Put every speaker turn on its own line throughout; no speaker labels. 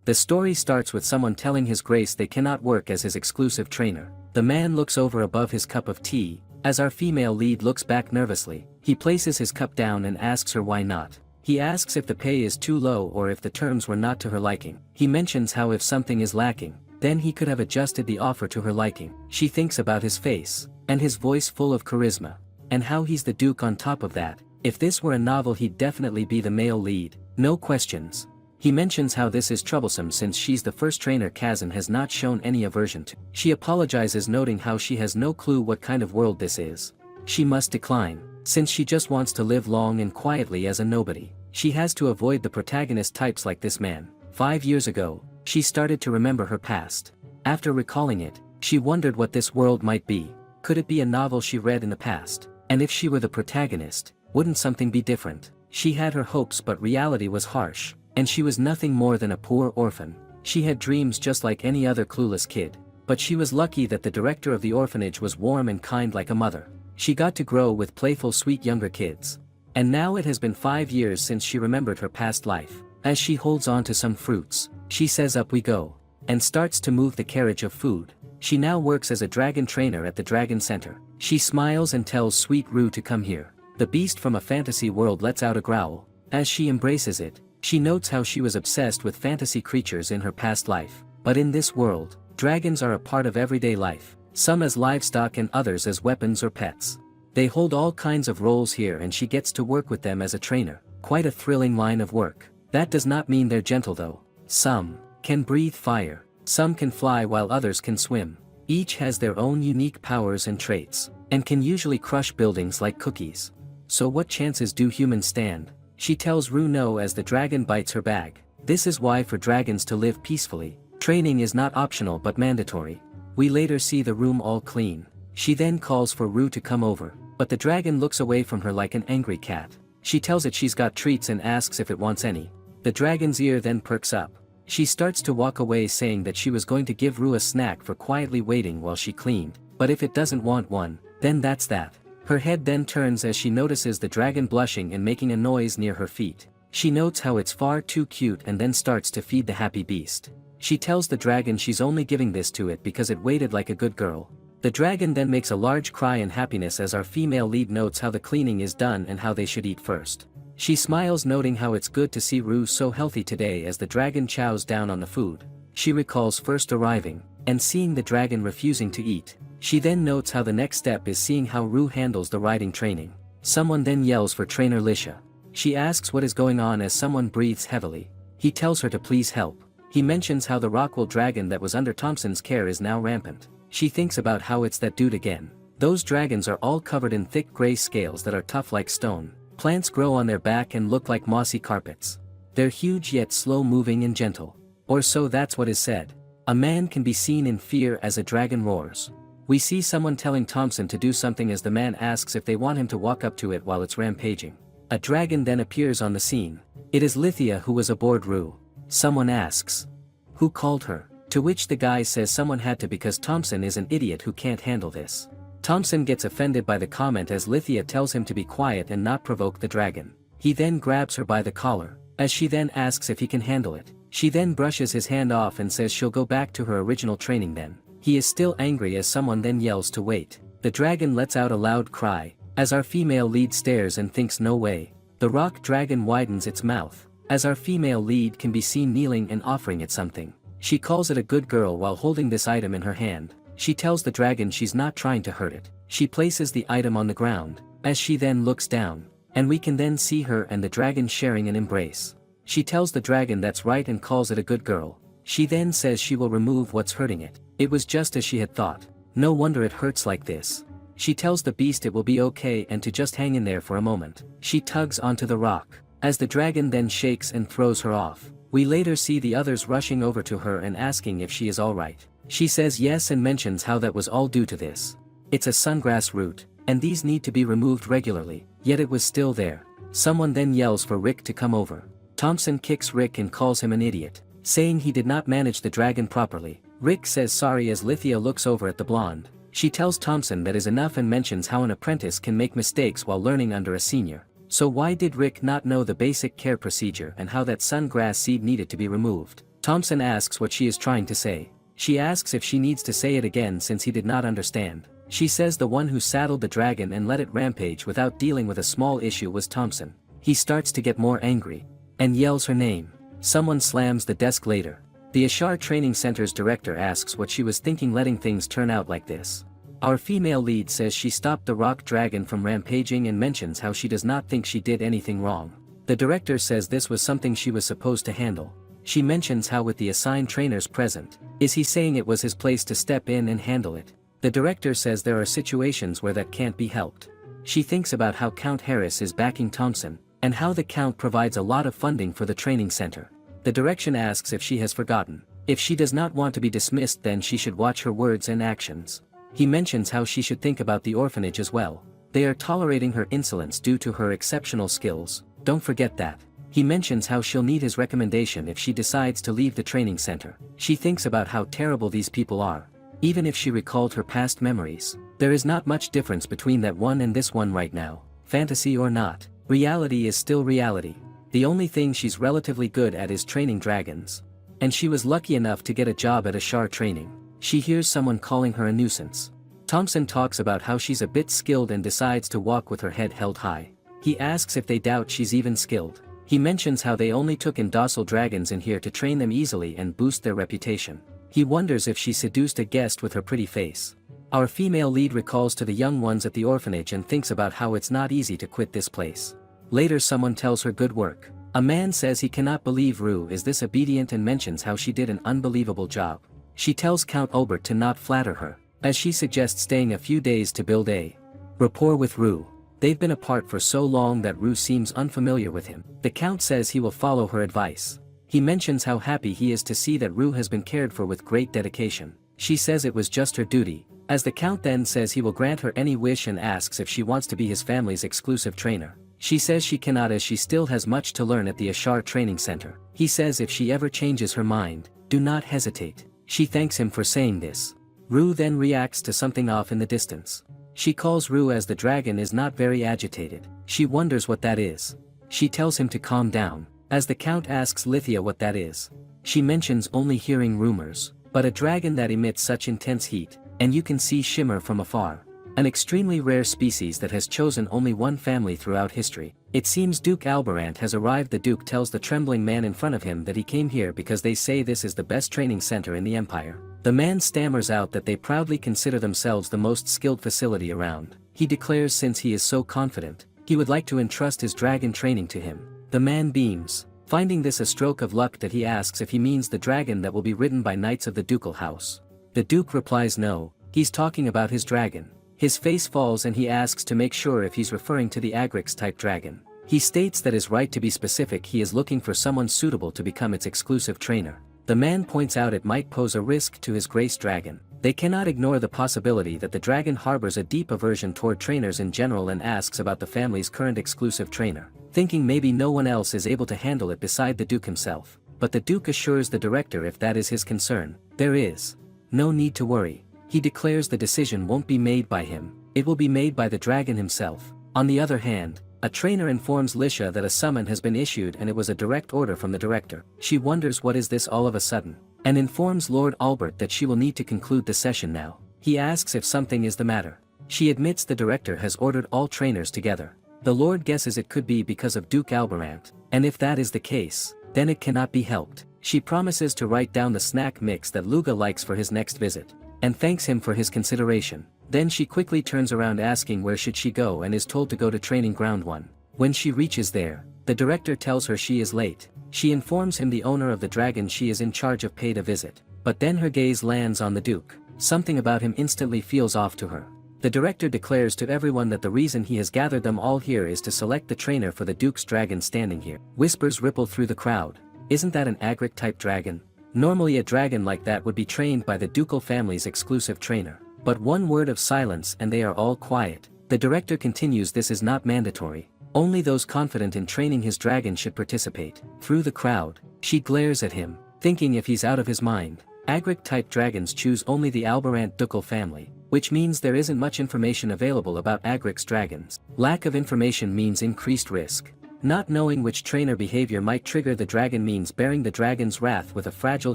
The story starts with someone telling His Grace they cannot work as his exclusive trainer. The man looks over above his cup of tea, as our female lead looks back nervously. He places his cup down and asks her why not. He asks if the pay is too low or if the terms were not to her liking. He mentions how if something is lacking, then he could have adjusted the offer to her liking. She thinks about his face, and his voice full of charisma, and how he's the Duke on top of that. If this were a novel he'd definitely be the male lead, no questions. He mentions how this is troublesome since she's the first trainer Kazan has not shown any aversion to. She apologizes, noting how she has no clue what kind of world this is. She must decline, since she just wants to live long and quietly as a nobody. She has to avoid the protagonist types like this man. 5 years ago, she started to remember her past. After recalling it, she wondered what this world might be. Could it be a novel she read in the past? And if she were the protagonist, wouldn't something be different? She had her hopes, but reality was harsh, and she was nothing more than a poor orphan. She had dreams just like any other clueless kid, but she was lucky that the director of the orphanage was warm and kind like a mother. She got to grow with playful, sweet younger kids. And now it has been 5 years since she remembered her past life. As she holds on to some fruits, she says up we go, and starts to move the carriage of food. She now works as a dragon trainer at the Dragon Center. She smiles and tells sweet Rue to come here. The beast from a fantasy world lets out a growl. As she embraces it, she notes how she was obsessed with fantasy creatures in her past life. But in this world, dragons are a part of everyday life, some as livestock and others as weapons or pets. They hold all kinds of roles here, and she gets to work with them as a trainer. Quite a thrilling line of work. That does not mean they're gentle though. Some can breathe fire, some can fly while others can swim. Each has their own unique powers and traits, and can usually crush buildings like cookies. So what chances do humans stand? She tells Rue no as the dragon bites her bag. This is why for dragons to live peacefully, training is not optional but mandatory. We later see the room all clean. She then calls for Rue to come over, but the dragon looks away from her like an angry cat. She tells it she's got treats and asks if it wants any. The dragon's ear then perks up. She starts to walk away, saying that she was going to give Rue a snack for quietly waiting while she cleaned, but if it doesn't want one, then that's that. Her head then turns as she notices the dragon blushing and making a noise near her feet. She notes how it's far too cute and then starts to feed the happy beast. She tells the dragon she's only giving this to it because it waited like a good girl. The dragon then makes a large cry in happiness as our female lead notes how the cleaning is done and how they should eat first. She smiles, noting how it's good to see Rue so healthy today as the dragon chows down on the food. She recalls first arriving, and seeing the dragon refusing to eat. She then notes how the next step is seeing how Rue handles the riding training. Someone then yells for trainer Lisha. She asks what is going on as someone breathes heavily. He tells her to please help. He mentions how the Rockwell dragon that was under Thompson's care is now rampant. She thinks about how it's that dude again. Those dragons are all covered in thick gray scales that are tough like stone. Plants grow on their back and look like mossy carpets. They're huge yet slow-moving and gentle. Or so that's what is said. A man can be seen in fear as a dragon roars. We see someone telling Thompson to do something as the man asks if they want him to walk up to it while it's rampaging. A dragon then appears on the scene. It is Lithia who was aboard Rue. Someone asks, "Who called her?" To which the guy says someone had to because Thompson is an idiot who can't handle this. Thompson gets offended by the comment as Lithia tells him to be quiet and not provoke the dragon. He then grabs her by the collar, as she then asks if he can handle it. She then brushes his hand off and says she'll go back to her original training then. He is still angry as someone then yells to wait. The dragon lets out a loud cry, as our female lead stares and thinks no way. The rock dragon widens its mouth, as our female lead can be seen kneeling and offering it something. She calls it a good girl while holding this item in her hand. She tells the dragon she's not trying to hurt it. She places the item on the ground, as she then looks down, and we can then see her and the dragon sharing an embrace. She tells the dragon that's right and calls it a good girl. She then says she will remove what's hurting it. It was just as she had thought. No wonder it hurts like this. She tells the beast it will be okay and to just hang in there for a moment. She tugs onto the rock, as the dragon then shakes and throws her off. We later see the others rushing over to her and asking if she is alright. She says yes and mentions how that was all due to this. It's a sungrass root, and these need to be removed regularly, yet it was still there. Someone then yells for Rick to come over. Thompson kicks Rick and calls him an idiot, saying he did not manage the dragon properly. Rick says sorry as Lithia looks over at the blonde. She tells Thompson that is enough and mentions how an apprentice can make mistakes while learning under a senior. So why did Rick not know the basic care procedure and how that sungrass seed needed to be removed? Thompson asks what she is trying to say. She asks if she needs to say it again since he did not understand. She says the one who saddled the dragon and let it rampage without dealing with a small issue was Thompson. He starts to get more angry and yells her name. Someone slams the desk later. The Ashar Training Center's director asks what she was thinking letting things turn out like this. Our female lead says she stopped the rock dragon from rampaging and mentions how she does not think she did anything wrong. The director says this was something she was supposed to handle. She mentions how with the assigned trainers present, is he saying it was his place to step in and handle it? The director says there are situations where that can't be helped. She thinks about how Count Harris is backing Thompson, and how the Count provides a lot of funding for the training center. The direction asks if she has forgotten. If she does not want to be dismissed, then she should watch her words and actions. He mentions how she should think about the orphanage as well. They are tolerating her insolence due to her exceptional skills, don't forget that. He mentions how she'll need his recommendation if she decides to leave the training center. She thinks about how terrible these people are. Even if she recalled her past memories, there is not much difference between that one and this one right now. Fantasy or not, reality is still reality. The only thing she's relatively good at is training dragons. And she was lucky enough to get a job at Ashar Training. She hears someone calling her a nuisance. Thompson talks about how she's a bit skilled and decides to walk with her head held high. He asks if they doubt she's even skilled. He mentions how they only took in docile dragons in here to train them easily and boost their reputation. He wonders if she seduced a guest with her pretty face. Our female lead recalls to the young ones at the orphanage and thinks about how it's not easy to quit this place. Later someone tells her good work. A man says he cannot believe Rue is this obedient and mentions how she did an unbelievable job. She tells Count Albert to not flatter her, as she suggests staying a few days to build a rapport with Rue. They've been apart for so long that Rue seems unfamiliar with him. The Count says he will follow her advice. He mentions how happy he is to see that Rue has been cared for with great dedication. She says it was just her duty, as the Count then says he will grant her any wish and asks if she wants to be his family's exclusive trainer. She says she cannot as she still has much to learn at the Ashar Training Center. He says if she ever changes her mind, do not hesitate. She thanks him for saying this. Rue then reacts to something off in the distance. She calls Rue as the dragon is not very agitated. She wonders what that is. She tells him to calm down, as the Count asks Lithia what that is. She mentions only hearing rumors, but a dragon that emits such intense heat, and you can see shimmer from afar. An extremely rare species that has chosen only one family throughout history. It seems Duke Alberant has arrived. The Duke tells the trembling man in front of him that he came here because they say this is the best training center in the Empire. The man stammers out that they proudly consider themselves the most skilled facility around. He declares since he is so confident, he would like to entrust his dragon training to him. The man beams, finding this a stroke of luck that he asks if he means the dragon that will be ridden by knights of the ducal house. The Duke replies no, he's talking about his dragon. His face falls and he asks to make sure if he's referring to the Agrix-type dragon. He states that is right to be specific. He is looking for someone suitable to become its exclusive trainer. The man points out it might pose a risk to his Grace dragon. They cannot ignore the possibility that the dragon harbors a deep aversion toward trainers in general and asks about the family's current exclusive trainer, thinking maybe no one else is able to handle it beside the Duke himself. But the Duke assures the director if that is his concern, there is no need to worry. He declares the decision won't be made by him, it will be made by the dragon himself. On the other hand, a trainer informs Lisha that a summon has been issued and it was a direct order from the director. She wonders what is this all of a sudden, and informs Lord Albert that she will need to conclude the session now. He asks if something is the matter. She admits the director has ordered all trainers together. The Lord guesses it could be because of Duke Alberant, and if that is the case, then it cannot be helped. She promises to write down the snack mix that Luga likes for his next visit, and thanks him for his consideration. Then she quickly turns around asking where should she go and is told to go to Training Ground 1. When she reaches there, the director tells her she is late. She informs him the owner of the dragon she is in charge of paid a visit, but then her gaze lands on the Duke. Something about him instantly feels off to her. The director declares to everyone that the reason he has gathered them all here is to select the trainer for the Duke's dragon standing here. Whispers ripple through the crowd. Isn't that an Agric-type dragon? Normally a dragon like that would be trained by the ducal family's exclusive trainer. But one word of silence and they are all quiet. The director continues this is not mandatory. Only those confident in training his dragon should participate. Through the crowd, she glares at him, thinking if he's out of his mind. Agric-type dragons choose only the Alberant ducal family, which means there isn't much information available about Agric's dragons. Lack of information means increased risk. Not knowing which trainer behavior might trigger the dragon means bearing the dragon's wrath with a fragile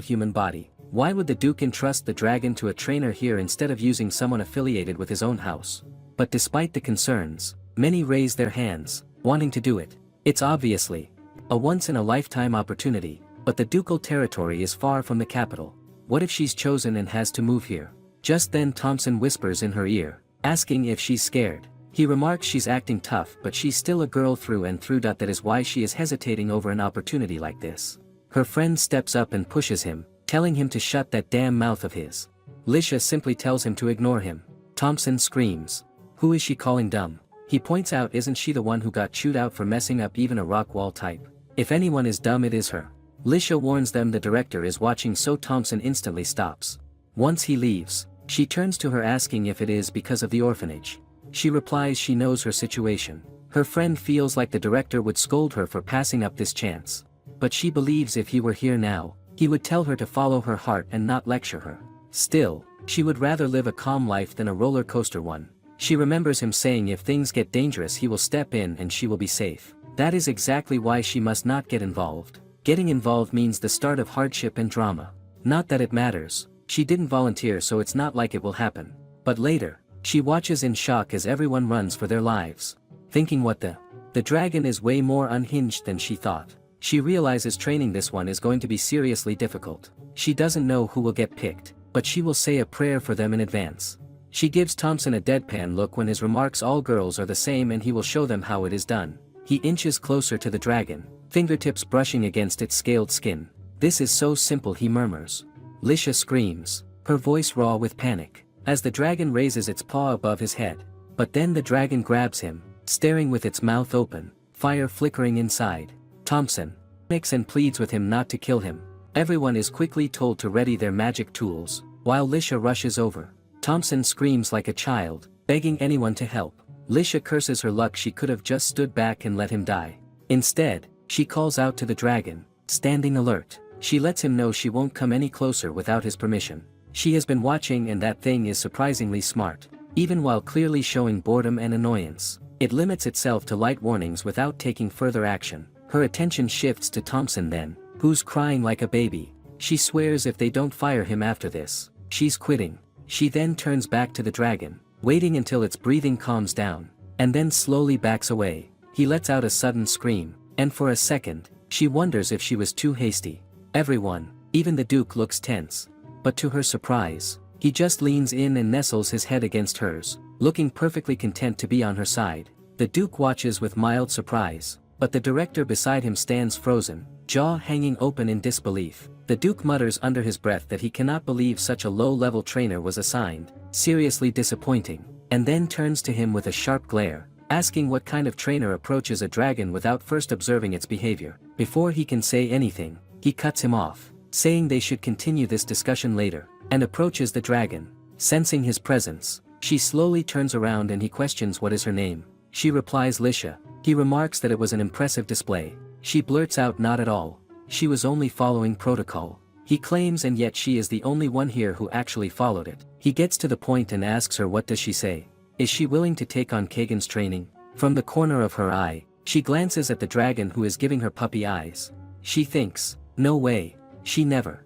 human body. Why would the Duke entrust the dragon to a trainer here instead of using someone affiliated with his own house? But despite the concerns, many raise their hands, wanting to do it. It's obviously a once-in-a-lifetime opportunity, but the ducal territory is far from the capital. What if she's chosen and has to move here? Just then Thompson whispers in her ear, asking if she's scared. He remarks she's acting tough but she's still a girl through and through. That is why she is hesitating over an opportunity like this. Her friend steps up and pushes him, telling him to shut that damn mouth of his. Lisha simply tells him to ignore him. Thompson screams. Who is she calling dumb? He points out, isn't she the one who got chewed out for messing up even a rock wall type? If anyone is dumb it is her. Lisha warns them the director is watching, so Thompson instantly stops. Once he leaves, she turns to her asking if it is because of the orphanage. She replies she knows her situation. Her friend feels like the director would scold her for passing up this chance. But she believes if he were here now, he would tell her to follow her heart and not lecture her. Still, she would rather live a calm life than a roller coaster one. She remembers him saying if things get dangerous he will step in and she will be safe. That is exactly why she must not get involved. Getting involved means the start of hardship and drama. Not that it matters, she didn't volunteer, so it's not like it will happen. But later, she watches in shock as everyone runs for their lives. Thinking what the dragon is way more unhinged than she thought. She realizes training this one is going to be seriously difficult. She doesn't know who will get picked, but she will say a prayer for them in advance. She gives Thompson a deadpan look when his remarks all girls are the same and he will show them how it is done. He inches closer to the dragon, fingertips brushing against its scaled skin. This is so simple, he murmurs. Lisha screams, her voice raw with panic, as the dragon raises its paw above his head. But then the dragon grabs him, staring with its mouth open, fire flickering inside. Thompson panics and pleads with him not to kill him. Everyone is quickly told to ready their magic tools, while Lisha rushes over. Thompson screams like a child, begging anyone to help. Lisha curses her luck she could have just stood back and let him die. Instead, she calls out to the dragon, standing alert. She lets him know she won't come any closer without his permission. She has been watching and that thing is surprisingly smart. Even while clearly showing boredom and annoyance, it limits itself to light warnings without taking further action. Her attention shifts to Thompson then, who's crying like a baby. She swears if they don't fire him after this, she's quitting. She then turns back to the dragon, waiting until its breathing calms down, and then slowly backs away. He lets out a sudden scream, and for a second, she wonders if she was too hasty. Everyone, even the Duke, looks tense. But to her surprise, he just leans in and nestles his head against hers, looking perfectly content to be on her side. The Duke watches with mild surprise, but the director beside him stands frozen, jaw hanging open in disbelief. The Duke mutters under his breath that he cannot believe such a low-level trainer was assigned, seriously disappointing, and then turns to him with a sharp glare, asking what kind of trainer approaches a dragon without first observing its behavior. Before he can say anything, he cuts him off, saying they should continue this discussion later, and approaches the dragon. Sensing his presence, she slowly turns around and he questions what is her name. She replies Lisha. He remarks that it was an impressive display. She blurts out not at all. She was only following protocol. He claims, and yet she is the only one here who actually followed it. He gets to the point and asks her what does she say. Is she willing to take on Kagan's training? From the corner of her eye, she glances at the dragon who is giving her puppy eyes. She thinks, no way, she never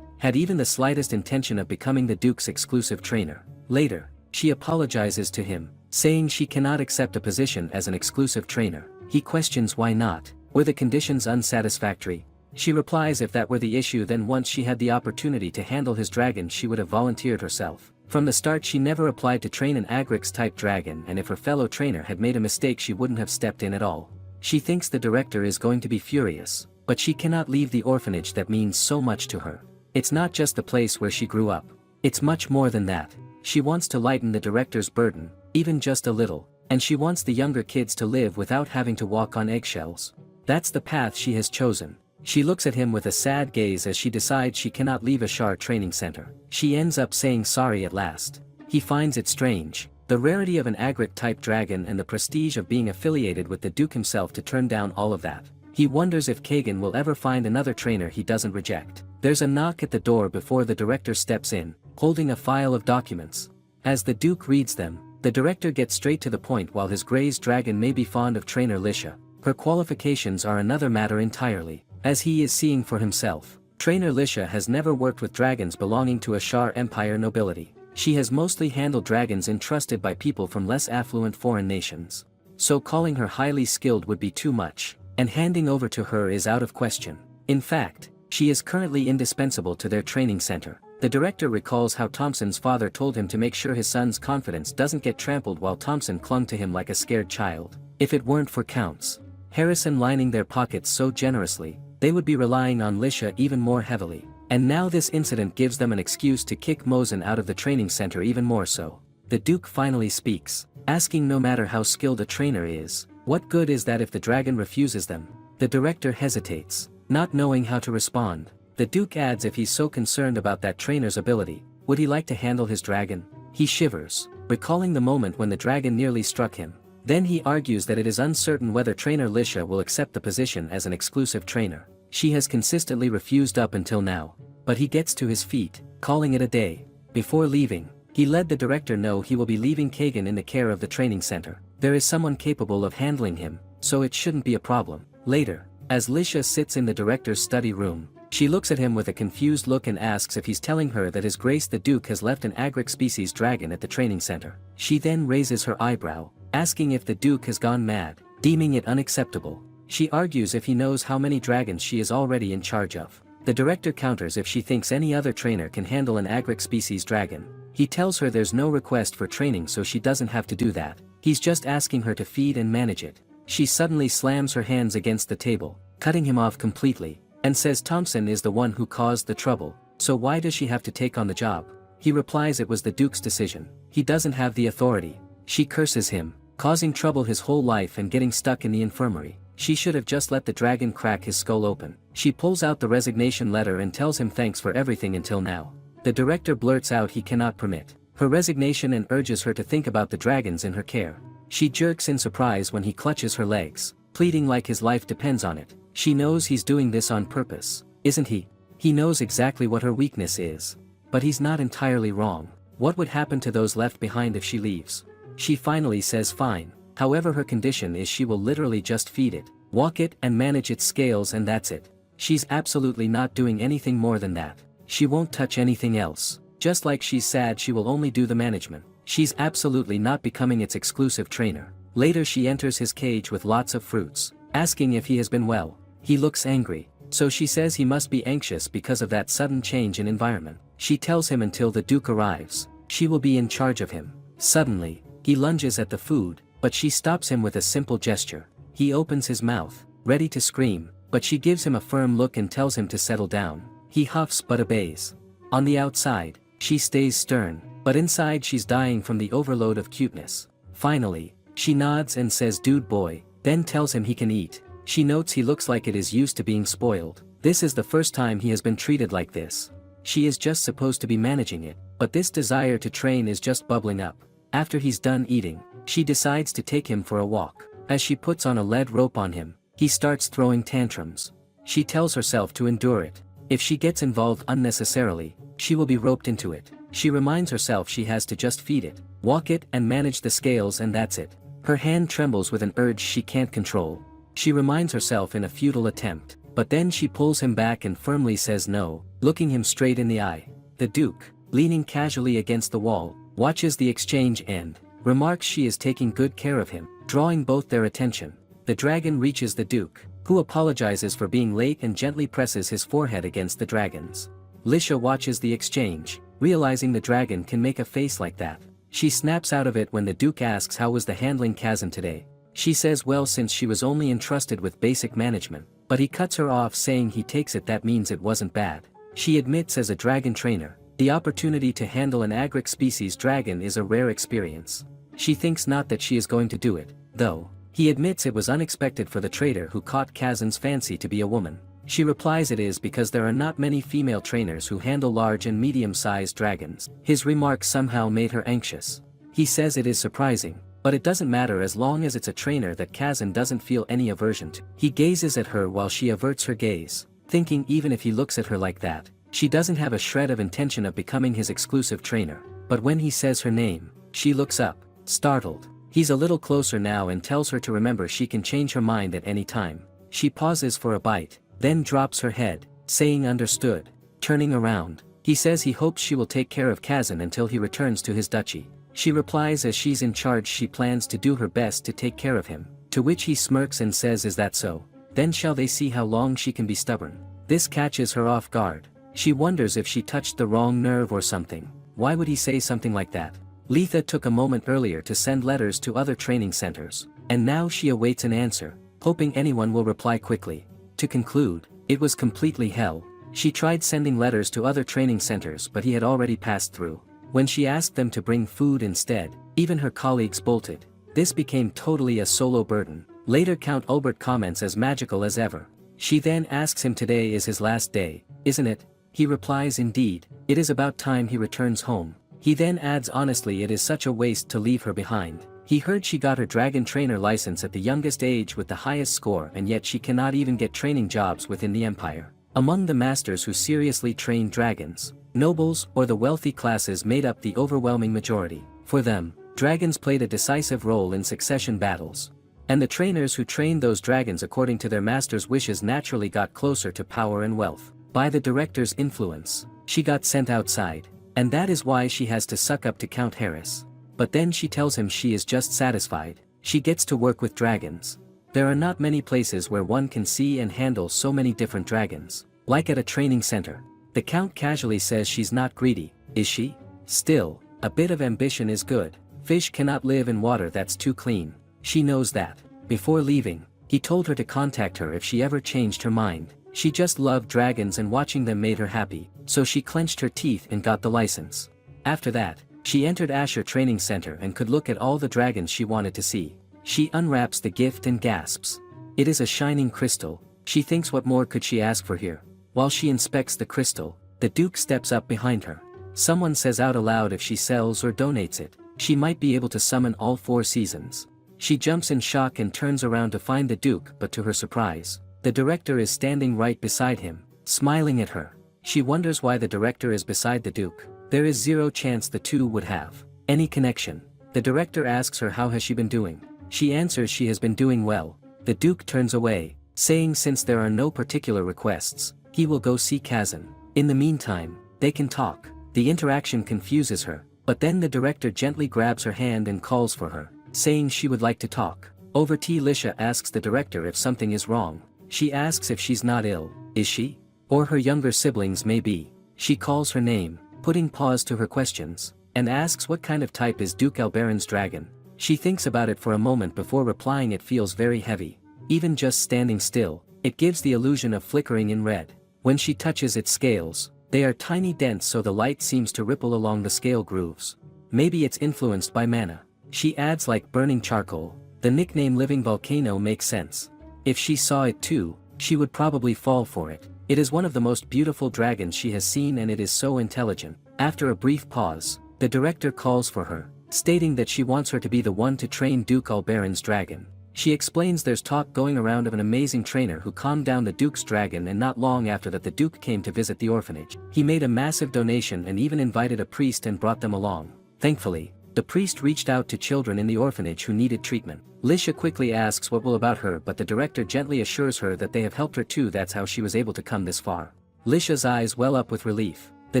had even the slightest intention of becoming the Duke's exclusive trainer. Later, she apologizes to him, saying she cannot accept a position as an exclusive trainer. He questions why not. Were the conditions unsatisfactory? She replies if that were the issue then once she had the opportunity to handle his dragon she would have volunteered herself. From the start she never applied to train an Agrix-type dragon, and if her fellow trainer had made a mistake she wouldn't have stepped in at all. She thinks the director is going to be furious, but she cannot leave the orphanage that means so much to her. It's not just the place where she grew up. It's much more than that. She wants to lighten the director's burden, even just a little, and she wants the younger kids to live without having to walk on eggshells. That's the path she has chosen. She looks at him with a sad gaze as she decides she cannot leave Ashar training center. She ends up saying sorry at last. He finds it strange, the rarity of an Agric-type dragon and the prestige of being affiliated with the Duke himself to turn down all of that. He wonders if Kagan will ever find another trainer he doesn't reject. There's a knock at the door before the director steps in, holding a file of documents. As the Duke reads them, the director gets straight to the point. While his Grey's dragon may be fond of trainer Lisha, Her qualifications are another matter entirely, as he is seeing for himself. Trainer Lisha has never worked with dragons belonging to a Shar Empire nobility. She has mostly handled dragons entrusted by people from less affluent foreign nations. So calling her highly skilled would be too much, and handing over to her is out of question. In fact, she is currently indispensable to their training center. The director recalls how Thompson's father told him to make sure his son's confidence doesn't get trampled while Thompson clung to him like a scared child. If it weren't for Counts Harrison lining their pockets so generously, they would be relying on Lisha even more heavily. And now this incident gives them an excuse to kick Mosen out of the training center even more so. The Duke finally speaks, asking no matter how skilled a trainer is, what good is that if the dragon refuses them? The director hesitates, not knowing how to respond. The Duke adds if he's so concerned about that trainer's ability, would he like to handle his dragon? He shivers, recalling the moment when the dragon nearly struck him. Then he argues that it is uncertain whether trainer Lisha will accept the position as an exclusive trainer. She has consistently refused up until now, but he gets to his feet, calling it a day. Before leaving, he let the director know he will be leaving Kagan in the care of the training center. There is someone capable of handling him, so it shouldn't be a problem. Later, as Lisha sits in the director's study room, she looks at him with a confused look and asks if he's telling her that His Grace the Duke has left an agric species dragon at the training center. She then raises her eyebrow, asking if the Duke has gone mad, deeming it unacceptable. She argues if he knows how many dragons she is already in charge of. The director counters if she thinks any other trainer can handle an agric species dragon. He tells her there's no request for training so she doesn't have to do that. He's just asking her to feed and manage it. She suddenly slams her hands against the table, cutting him off completely, and says Thompson is the one who caused the trouble, so why does she have to take on the job? He replies it was the Duke's decision. He doesn't have the authority. She curses him, causing trouble his whole life and getting stuck in the infirmary. She should have just let the dragon crack his skull open. She pulls out the resignation letter and tells him thanks for everything until now. The director blurts out he cannot permit her resignation and urges her to think about the dragons in her care. She jerks in surprise when he clutches her legs, pleading like his life depends on it. She knows he's doing this on purpose, isn't he? He knows exactly what her weakness is. But he's not entirely wrong. What would happen to those left behind if she leaves? She finally says fine. However, her condition is she will literally just feed it, walk it and manage its scales, and that's it. She's absolutely not doing anything more than that. She won't touch anything else. Just like she's sad she will only do the management. She's absolutely not becoming its exclusive trainer. Later she enters his cage with lots of fruits, asking if he has been well. He looks angry, so she says he must be anxious because of that sudden change in environment. She tells him until the Duke arrives, she will be in charge of him. Suddenly, he lunges at the food, but she stops him with a simple gesture. He opens his mouth, ready to scream, but she gives him a firm look and tells him to settle down. He huffs but obeys. On the outside, she stays stern, but inside she's dying from the overload of cuteness. Finally, she nods and says dude boy, then tells him he can eat. She notes he looks like it is used to being spoiled. This is the first time he has been treated like this. She is just supposed to be managing it, but this desire to train is just bubbling up. After he's done eating, she decides to take him for a walk. As she puts on a lead rope on him, he starts throwing tantrums. She tells herself to endure it. If she gets involved unnecessarily, she will be roped into it. She reminds herself she has to just feed it, walk it and manage the scales, and that's it. Her hand trembles with an urge she can't control. She reminds herself in a futile attempt, but then she pulls him back and firmly says no, looking him straight in the eye. The Duke, leaning casually against the wall, watches the exchange and remarks she is taking good care of him, drawing both their attention. The dragon reaches the Duke, who apologizes for being late and gently presses his forehead against the dragon's. Lisha watches the exchange, realizing the dragon can make a face like that. She snaps out of it when the Duke asks how was the handling Kazan today. She says well, since she was only entrusted with basic management, but he cuts her off saying he takes it that means it wasn't bad. She admits as a dragon trainer, the opportunity to handle an agric species dragon is a rare experience. She thinks not that she is going to do it, though. He admits it was unexpected for the trader who caught Kazan's fancy to be a woman. She replies it is because there are not many female trainers who handle large and medium-sized dragons. His remark somehow made her anxious. He says it is surprising, but it doesn't matter as long as it's a trainer that Kazan doesn't feel any aversion to. He gazes at her while she averts her gaze, thinking even if he looks at her like that, she doesn't have a shred of intention of becoming his exclusive trainer. But when he says her name, she looks up, startled. He's a little closer now and tells her to remember she can change her mind at any time. She pauses for a bite, then drops her head, saying understood. Turning around, he says he hopes she will take care of Kazan until he returns to his duchy. She replies as she's in charge she plans to do her best to take care of him, to which he smirks and says is that so? Then shall they see how long she can be stubborn. This catches her off guard. She wonders if she touched the wrong nerve or something. Why would he say something like that? Letha took a moment earlier to send letters to other training centers, and now she awaits an answer, hoping anyone will reply quickly. To conclude, it was completely hell. She tried sending letters to other training centers but he had already passed through. When she asked them to bring food instead, even her colleagues bolted. This became totally a solo burden. Later Count Ulbert comments as magical as ever. She then asks him today is his last day, isn't it? He replies indeed, it is about time he returns home. He then adds honestly it is such a waste to leave her behind. He heard she got her dragon trainer license at the youngest age with the highest score and yet she cannot even get training jobs within the empire. Among the masters who seriously train dragons, nobles or the wealthy classes made up the overwhelming majority. For them, dragons played a decisive role in succession battles. And the trainers who trained those dragons according to their master's wishes naturally got closer to power and wealth. By the director's influence, she got sent outside, and that is why she has to suck up to Count Harris. But then she tells him she is just satisfied. She gets to work with dragons. There are not many places where one can see and handle so many different dragons. Like at a training center. The Count casually says she's not greedy, is she? Still, a bit of ambition is good. Fish cannot live in water that's too clean. She knows that. Before leaving, he told her to contact her if she ever changed her mind. She just loved dragons and watching them made her happy, so she clenched her teeth and got the license. After that, she entered Asher Training Center and could look at all the dragons she wanted to see. She unwraps the gift and gasps. It is a shining crystal. She thinks what more could she ask for here? While she inspects the crystal, the Duke steps up behind her. Someone says out aloud if she sells or donates it, she might be able to summon all 4 seasons. She jumps in shock and turns around to find the Duke but to her surprise, the director is standing right beside him, smiling at her. She wonders why the director is beside the Duke. There is zero chance the two would have any connection. The director asks her how has she been doing. She answers she has been doing well. The Duke turns away, saying since there are no particular requests, he will go see Kazan. In the meantime, they can talk. The interaction confuses her, but then the director gently grabs her hand and calls for her, saying she would like to talk. Over tea Lisha asks the director if something is wrong. She asks if she's not ill, is she? Or her younger siblings may be. She calls her name, putting pause to her questions, and asks what kind of type is Duke Albaran's dragon. She thinks about it for a moment before replying it feels very heavy. Even just standing still, it gives the illusion of flickering in red. When she touches its scales, they are tiny dents so the light seems to ripple along the scale grooves. Maybe it's influenced by mana. She adds like burning charcoal. The nickname Living Volcano makes sense. If she saw it too, she would probably fall for it. It is one of the most beautiful dragons she has seen and it is so intelligent. After a brief pause, the director calls for her, stating that she wants her to be the one to train Duke Albaran's dragon. She explains there's talk going around of an amazing trainer who calmed down the Duke's dragon and not long after that the Duke came to visit the orphanage. He made a massive donation and even invited a priest and brought them along. Thankfully, the priest reached out to children in the orphanage who needed treatment. Lisha quickly asks what will about her but the director gently assures her that they have helped her too, that's how she was able to come this far. Lisha's eyes well up with relief. The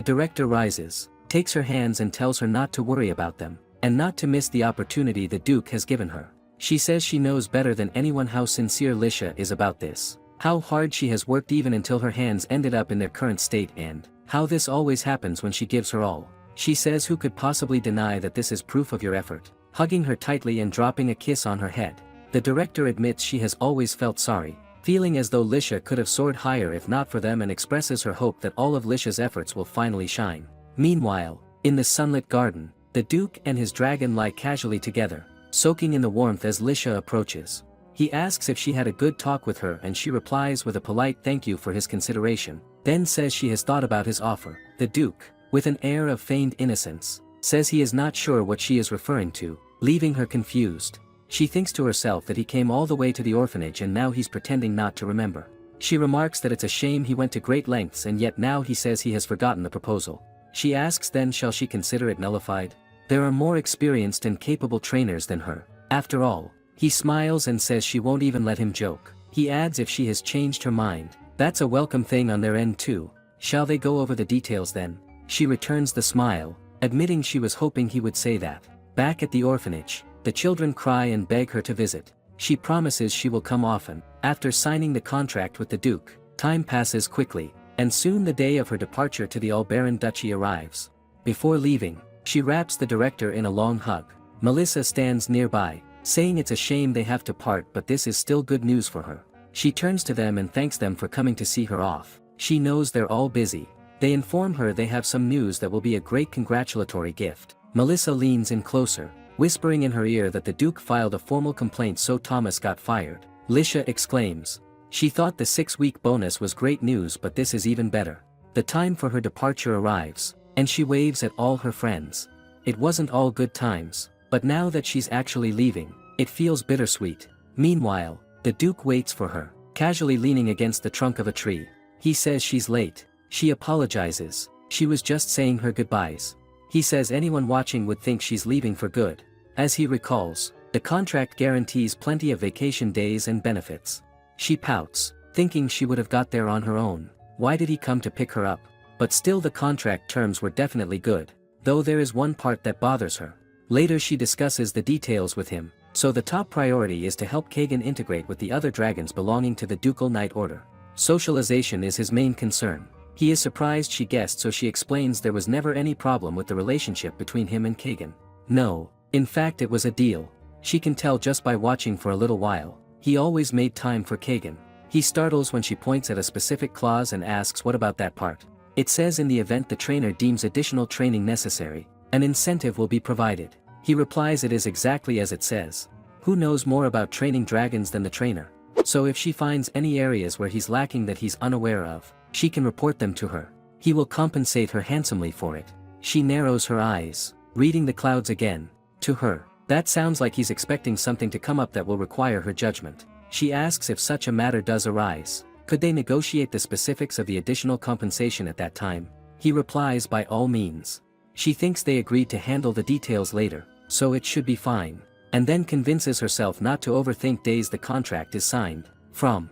director rises, takes her hands and tells her not to worry about them, and not to miss the opportunity the Duke has given her. She says she knows better than anyone how sincere Lisha is about this, how hard she has worked even until her hands ended up in their current state and how this always happens when she gives her all. She says who could possibly deny that this is proof of your effort, hugging her tightly and dropping a kiss on her head. The director admits she has always felt sorry, feeling as though Lisha could have soared higher if not for them and expresses her hope that all of Lisha's efforts will finally shine. Meanwhile, in the sunlit garden, the Duke and his dragon lie casually together, soaking in the warmth as Lisha approaches. He asks if she had a good talk with her and she replies with a polite thank you for his consideration, then says she has thought about his offer. The Duke, with an air of feigned innocence, says he is not sure what she is referring to, leaving her confused. She thinks to herself that he came all the way to the orphanage and now he's pretending not to remember. She remarks that it's a shame he went to great lengths and yet now he says he has forgotten the proposal. She asks then shall she consider it nullified? There are more experienced and capable trainers than her. After all, he smiles and says she won't even let him joke. He adds if she has changed her mind, that's a welcome thing on their end too. Shall they go over the details then? She returns the smile, admitting she was hoping he would say that. Back at the orphanage, the children cry and beg her to visit. She promises she will come often. After signing the contract with the Duke, time passes quickly, and soon the day of her departure to the Albaran Duchy arrives. Before leaving, she wraps the director in a long hug. Melissa stands nearby, saying it's a shame they have to part, but this is still good news for her. She turns to them and thanks them for coming to see her off. She knows they're all busy. They inform her they have some news that will be a great congratulatory gift. Melissa leans in closer, whispering in her ear that the Duke filed a formal complaint so Thomas got fired. Lisha exclaims. She thought the 6-week bonus was great news, but this is even better. The time for her departure arrives, and she waves at all her friends. It wasn't all good times, but now that she's actually leaving, it feels bittersweet. Meanwhile, the Duke waits for her, casually leaning against the trunk of a tree. He says she's late. She apologizes. She was just saying her goodbyes. He says anyone watching would think she's leaving for good. As he recalls, the contract guarantees plenty of vacation days and benefits. She pouts, thinking she would have got there on her own. Why did he come to pick her up? But still the contract terms were definitely good, though there is one part that bothers her. Later she discusses the details with him, so the top priority is to help Kagan integrate with the other dragons belonging to the Ducal Knight Order. Socialization is his main concern. He is surprised she guessed, so she explains there was never any problem with the relationship between him and Kagan. No, in fact it was a deal. She can tell just by watching for a little while. He always made time for Kagan. He startles when she points at a specific clause and asks what about that part. It says in the event the trainer deems additional training necessary, an incentive will be provided. He replies it is exactly as it says. Who knows more about training dragons than the trainer? So if she finds any areas where he's lacking that he's unaware of, she can report them to her. He will compensate her handsomely for it. She narrows her eyes, reading the clouds again. To her, that sounds like he's expecting something to come up that will require her judgment. She asks if such a matter does arise, could they negotiate the specifics of the additional compensation at that time? He replies by all means. She thinks they agreed to handle the details later, so it should be fine, and then convinces herself not to overthink days the contract is signed. From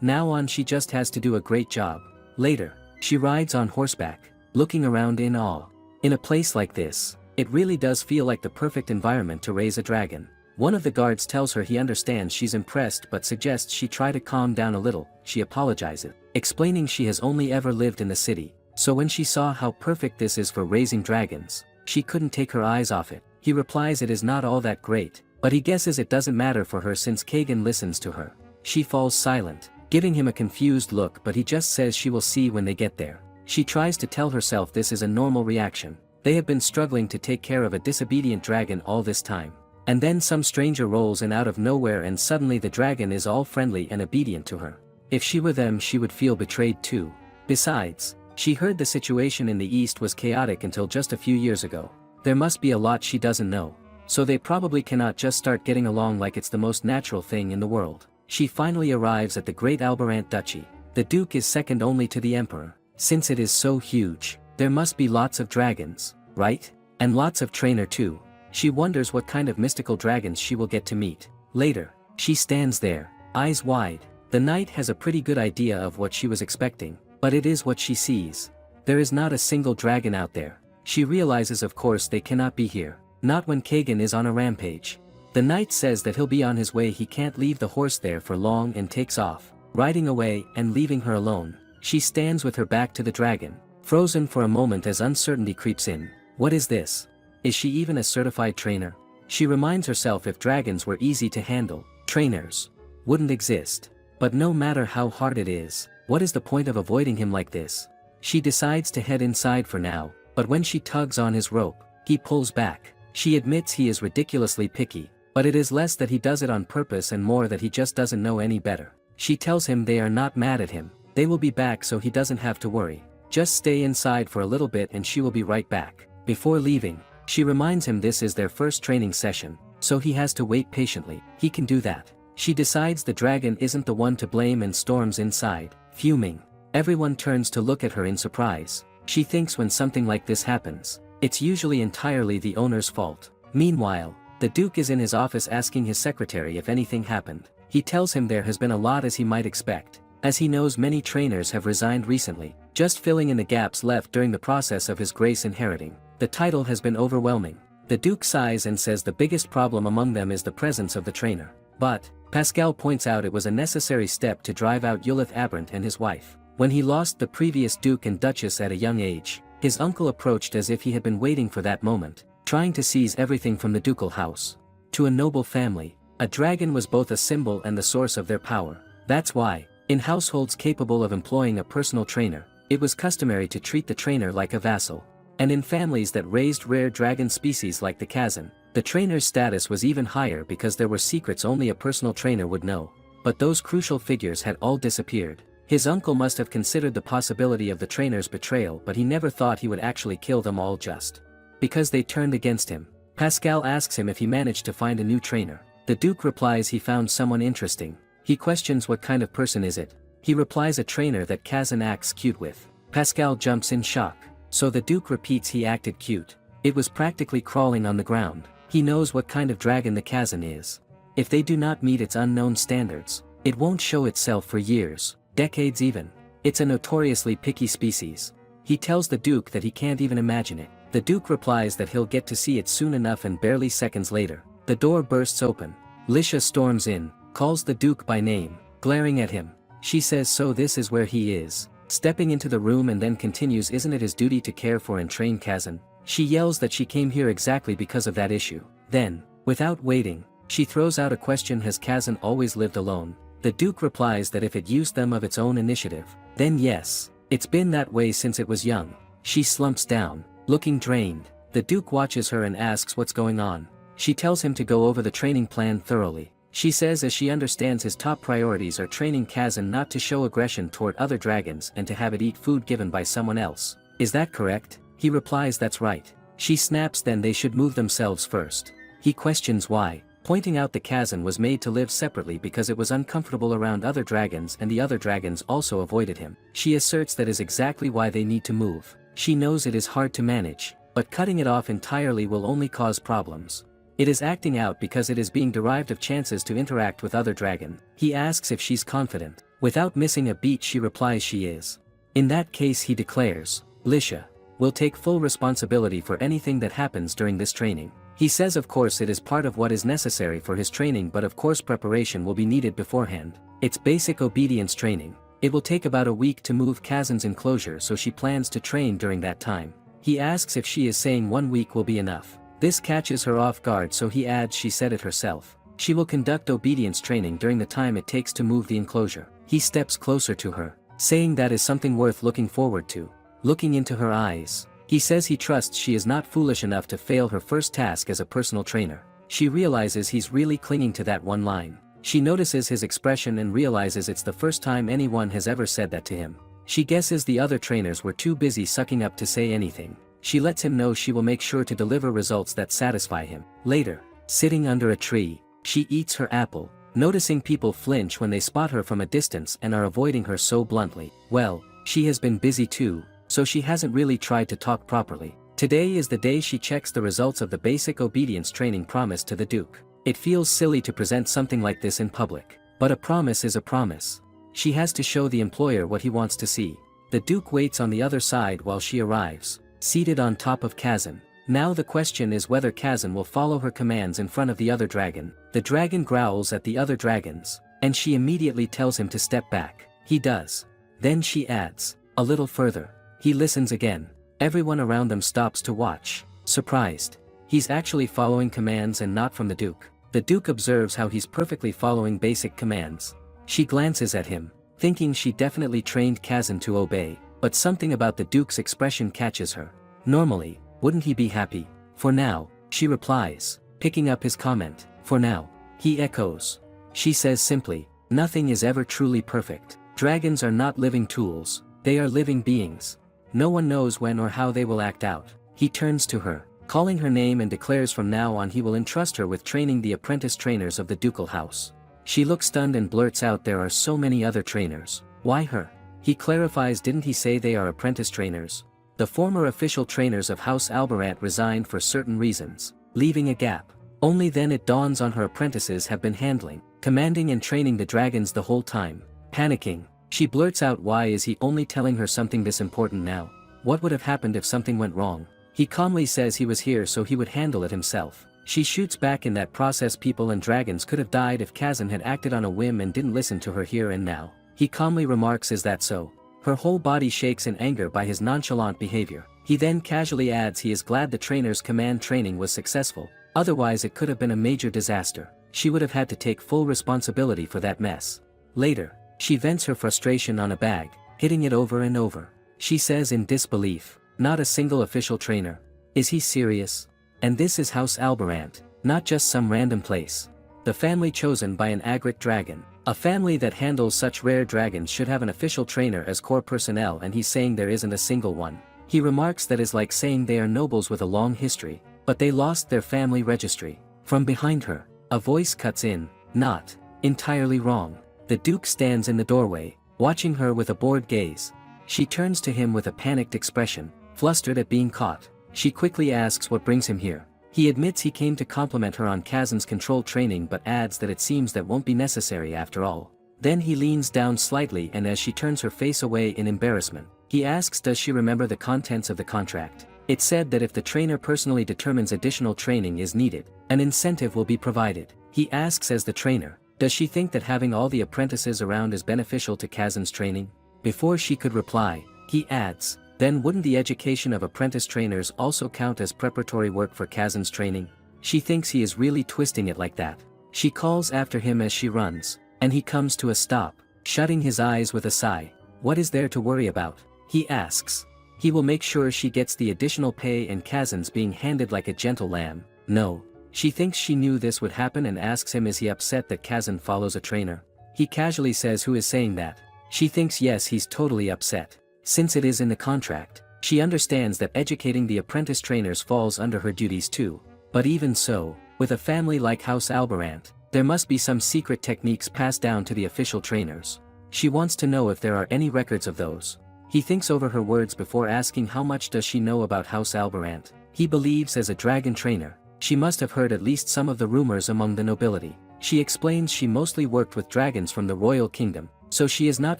now on she just has to do a great job. Later, she rides on horseback, looking around in awe. In a place like this, it really does feel like the perfect environment to raise a dragon. One of the guards tells her he understands she's impressed but suggests she try to calm down a little. She apologizes, explaining she has only ever lived in the city, so when she saw how perfect this is for raising dragons, she couldn't take her eyes off it. He replies it is not all that great, but he guesses it doesn't matter for her since Kagan listens to her. She falls silent, giving him a confused look, but he just says she will see when they get there. She tries to tell herself this is a normal reaction. They have been struggling to take care of a disobedient dragon all this time. And then some stranger rolls in out of nowhere and suddenly the dragon is all friendly and obedient to her. If she were them she would feel betrayed too. Besides, she heard the situation in the East was chaotic until just a few years ago. There must be a lot she doesn't know. So they probably cannot just start getting along like it's the most natural thing in the world. She finally arrives at the Great Albarant Duchy. The Duke is second only to the Emperor. Since it is so huge, there must be lots of dragons, right? And lots of trainer too. She wonders what kind of mystical dragons she will get to meet. Later, she stands there, eyes wide. The knight has a pretty good idea of what she was expecting, but it is what she sees. There is not a single dragon out there. She realizes of course they cannot be here, not when Kagan is on a rampage. The knight says that he'll be on his way, he can't leave the horse there for long, and takes off, riding away and leaving her alone. She stands with her back to the dragon, frozen for a moment as uncertainty creeps in. What is this? Is she even a certified trainer? She reminds herself if dragons were easy to handle, trainers wouldn't exist. But no matter how hard it is, what is the point of avoiding him like this? She decides to head inside for now, but when she tugs on his rope, he pulls back. She admits he is ridiculously picky, but it is less that he does it on purpose and more that he just doesn't know any better. She tells him they are not mad at him, they will be back so he doesn't have to worry. Just stay inside for a little bit and she will be right back. Before leaving, she reminds him this is their first training session, so he has to wait patiently. He can do that. She decides the dragon isn't the one to blame and storms inside, fuming. Everyone turns to look at her in surprise. She thinks when something like this happens, it's usually entirely the owner's fault. Meanwhile, The Duke is in his office asking his secretary if anything happened. He tells him there has been a lot as he might expect, as he knows many trainers have resigned recently, just filling in the gaps left during the process of his grace inheriting. The title has been overwhelming. The Duke sighs and says the biggest problem among them is the presence of the trainer. But, Pascal points out it was a necessary step to drive out Ulith Aberrant and his wife. When he lost the previous Duke and Duchess at a young age, his uncle approached as if he had been waiting for that moment, trying to seize everything from the ducal house. To a noble family, a dragon was both a symbol and the source of their power. That's why, in households capable of employing a personal trainer, it was customary to treat the trainer like a vassal. And in families that raised rare dragon species like the Kazan, the trainer's status was even higher because there were secrets only a personal trainer would know. But those crucial figures had all disappeared. His uncle must have considered the possibility of the trainer's betrayal, but he never thought he would actually kill them all just because they turned against him. Pascal asks him if he managed to find a new trainer. The Duke replies he found someone interesting. He questions what kind of person is it. He replies a trainer that Kazan acts cute with. Pascal jumps in shock. So the Duke repeats he acted cute. It was practically crawling on the ground. He knows what kind of dragon the Kazan is. If they do not meet its unknown standards, it won't show itself for years, decades even. It's a notoriously picky species. He tells the Duke that he can't even imagine it. The Duke replies that he'll get to see it soon enough, and barely seconds later, the door bursts open. Lisha storms in, calls the Duke by name, glaring at him. She says so this is where he is. Stepping into the room and then continues, isn't it his duty to care for and train Kazan? She yells that she came here exactly because of that issue. Then, without waiting, she throws out a question: has Kazan always lived alone? The Duke replies that if it used them of its own initiative, then yes, it's been that way since it was young. She slumps down, looking drained. The Duke watches her and asks what's going on. She tells him to go over the training plan thoroughly. She says as she understands his top priorities are training Kazan not to show aggression toward other dragons and to have it eat food given by someone else. Is that correct? He replies that's right. She snaps then they should move themselves first. He questions why, pointing out the Kazan was made to live separately because it was uncomfortable around other dragons and the other dragons also avoided him. She asserts that is exactly why they need to move. She knows it is hard to manage, but cutting it off entirely will only cause problems. It is acting out because it is being derived of chances to interact with other dragon. He asks if she's confident. Without missing a beat she replies she is. In that case he declares, Lisha will take full responsibility for anything that happens during this training. He says of course it is part of what is necessary for his training, but of course preparation will be needed beforehand. It's basic obedience training. It will take about a week to move Kazan's enclosure, so she plans to train during that time. He asks if she is saying 1 week will be enough. This catches her off guard, so he adds she said it herself. She will conduct obedience training during the time it takes to move the enclosure. He steps closer to her, saying that is something worth looking forward to. Looking into her eyes, he says he trusts she is not foolish enough to fail her first task as a personal trainer. She realizes he's really clinging to that one line. She notices his expression and realizes it's the first time anyone has ever said that to him. She guesses the other trainers were too busy sucking up to say anything. She lets him know she will make sure to deliver results that satisfy him. Later, sitting under a tree, she eats her apple, noticing people flinch when they spot her from a distance and are avoiding her so bluntly. Well, she has been busy too, so she hasn't really tried to talk properly. Today is the day she checks the results of the basic obedience training promised to the Duke. It feels silly to present something like this in public, but a promise is a promise. She has to show the employer what he wants to see. The Duke waits on the other side while she arrives, seated on top of Kazan. Now the question is whether Kazan will follow her commands in front of the other dragon. The dragon growls at the other dragons, and she immediately tells him to step back. He does. Then she adds, a little further. He listens again. Everyone around them stops to watch, surprised. He's actually following commands and not from the Duke. The Duke observes how he's perfectly following basic commands. She glances at him, thinking she definitely trained Kazan to obey. But something about the Duke's expression catches her. Normally, wouldn't he be happy? For now, she replies, picking up his comment. For now. He echoes. She says simply, nothing is ever truly perfect. Dragons are not living tools, they are living beings. No one knows when or how they will act out. He turns to her, calling her name, and declares from now on he will entrust her with training the apprentice trainers of the ducal house. She looks stunned and blurts out there are so many other trainers. Why her? He clarifies, didn't he say they are apprentice trainers? The former official trainers of House Albarant resigned for certain reasons, leaving a gap. Only then it dawns on her apprentices have been handling, commanding and training the dragons the whole time. Panicking, she blurts out, why is he only telling her something this important now? What would have happened if something went wrong? He calmly says he was here so he would handle it himself. She shoots back, in that process people and dragons could have died if Kazan had acted on a whim and didn't listen to her here and now. He calmly remarks, is that so? Her whole body shakes in anger by his nonchalant behavior. He then casually adds he is glad the trainer's command training was successful, otherwise it could have been a major disaster. She would have had to take full responsibility for that mess. Later, she vents her frustration on a bag, hitting it over and over. She says in disbelief, not a single official trainer. Is he serious? And this is House Albarant, not just some random place. The family chosen by an agric dragon. A family that handles such rare dragons should have an official trainer as core personnel, and he's saying there isn't a single one. He remarks that is like saying they are nobles with a long history, but they lost their family registry. From behind her, a voice cuts in, not entirely wrong. The Duke stands in the doorway, watching her with a bored gaze. She turns to him with a panicked expression, flustered at being caught. She quickly asks what brings him here. He admits he came to compliment her on Kazan's control training, but adds that it seems that won't be necessary after all. Then he leans down slightly, and as she turns her face away in embarrassment, he asks does she remember the contents of the contract. It said that if the trainer personally determines additional training is needed, an incentive will be provided. He asks as the trainer, does she think that having all the apprentices around is beneficial to Kazan's training? Before she could reply, he adds, then wouldn't the education of apprentice trainers also count as preparatory work for Kazan's training? She thinks he is really twisting it like that. She calls after him as she runs, and he comes to a stop, shutting his eyes with a sigh. What is there to worry about? He asks. He will make sure she gets the additional pay, and Kazan's being handed like a gentle lamb. No. She thinks she knew this would happen and asks him is he upset that Kazan follows a trainer? He casually says who is saying that? She thinks yes, he's totally upset. Since it is in the contract, she understands that educating the apprentice trainers falls under her duties too. But even so, with a family like House Albarant, there must be some secret techniques passed down to the official trainers. She wants to know if there are any records of those. He thinks over her words before asking how much does she know about House Albarant. He believes as a dragon trainer, she must have heard at least some of the rumors among the nobility. She explains she mostly worked with dragons from the royal kingdom, so she is not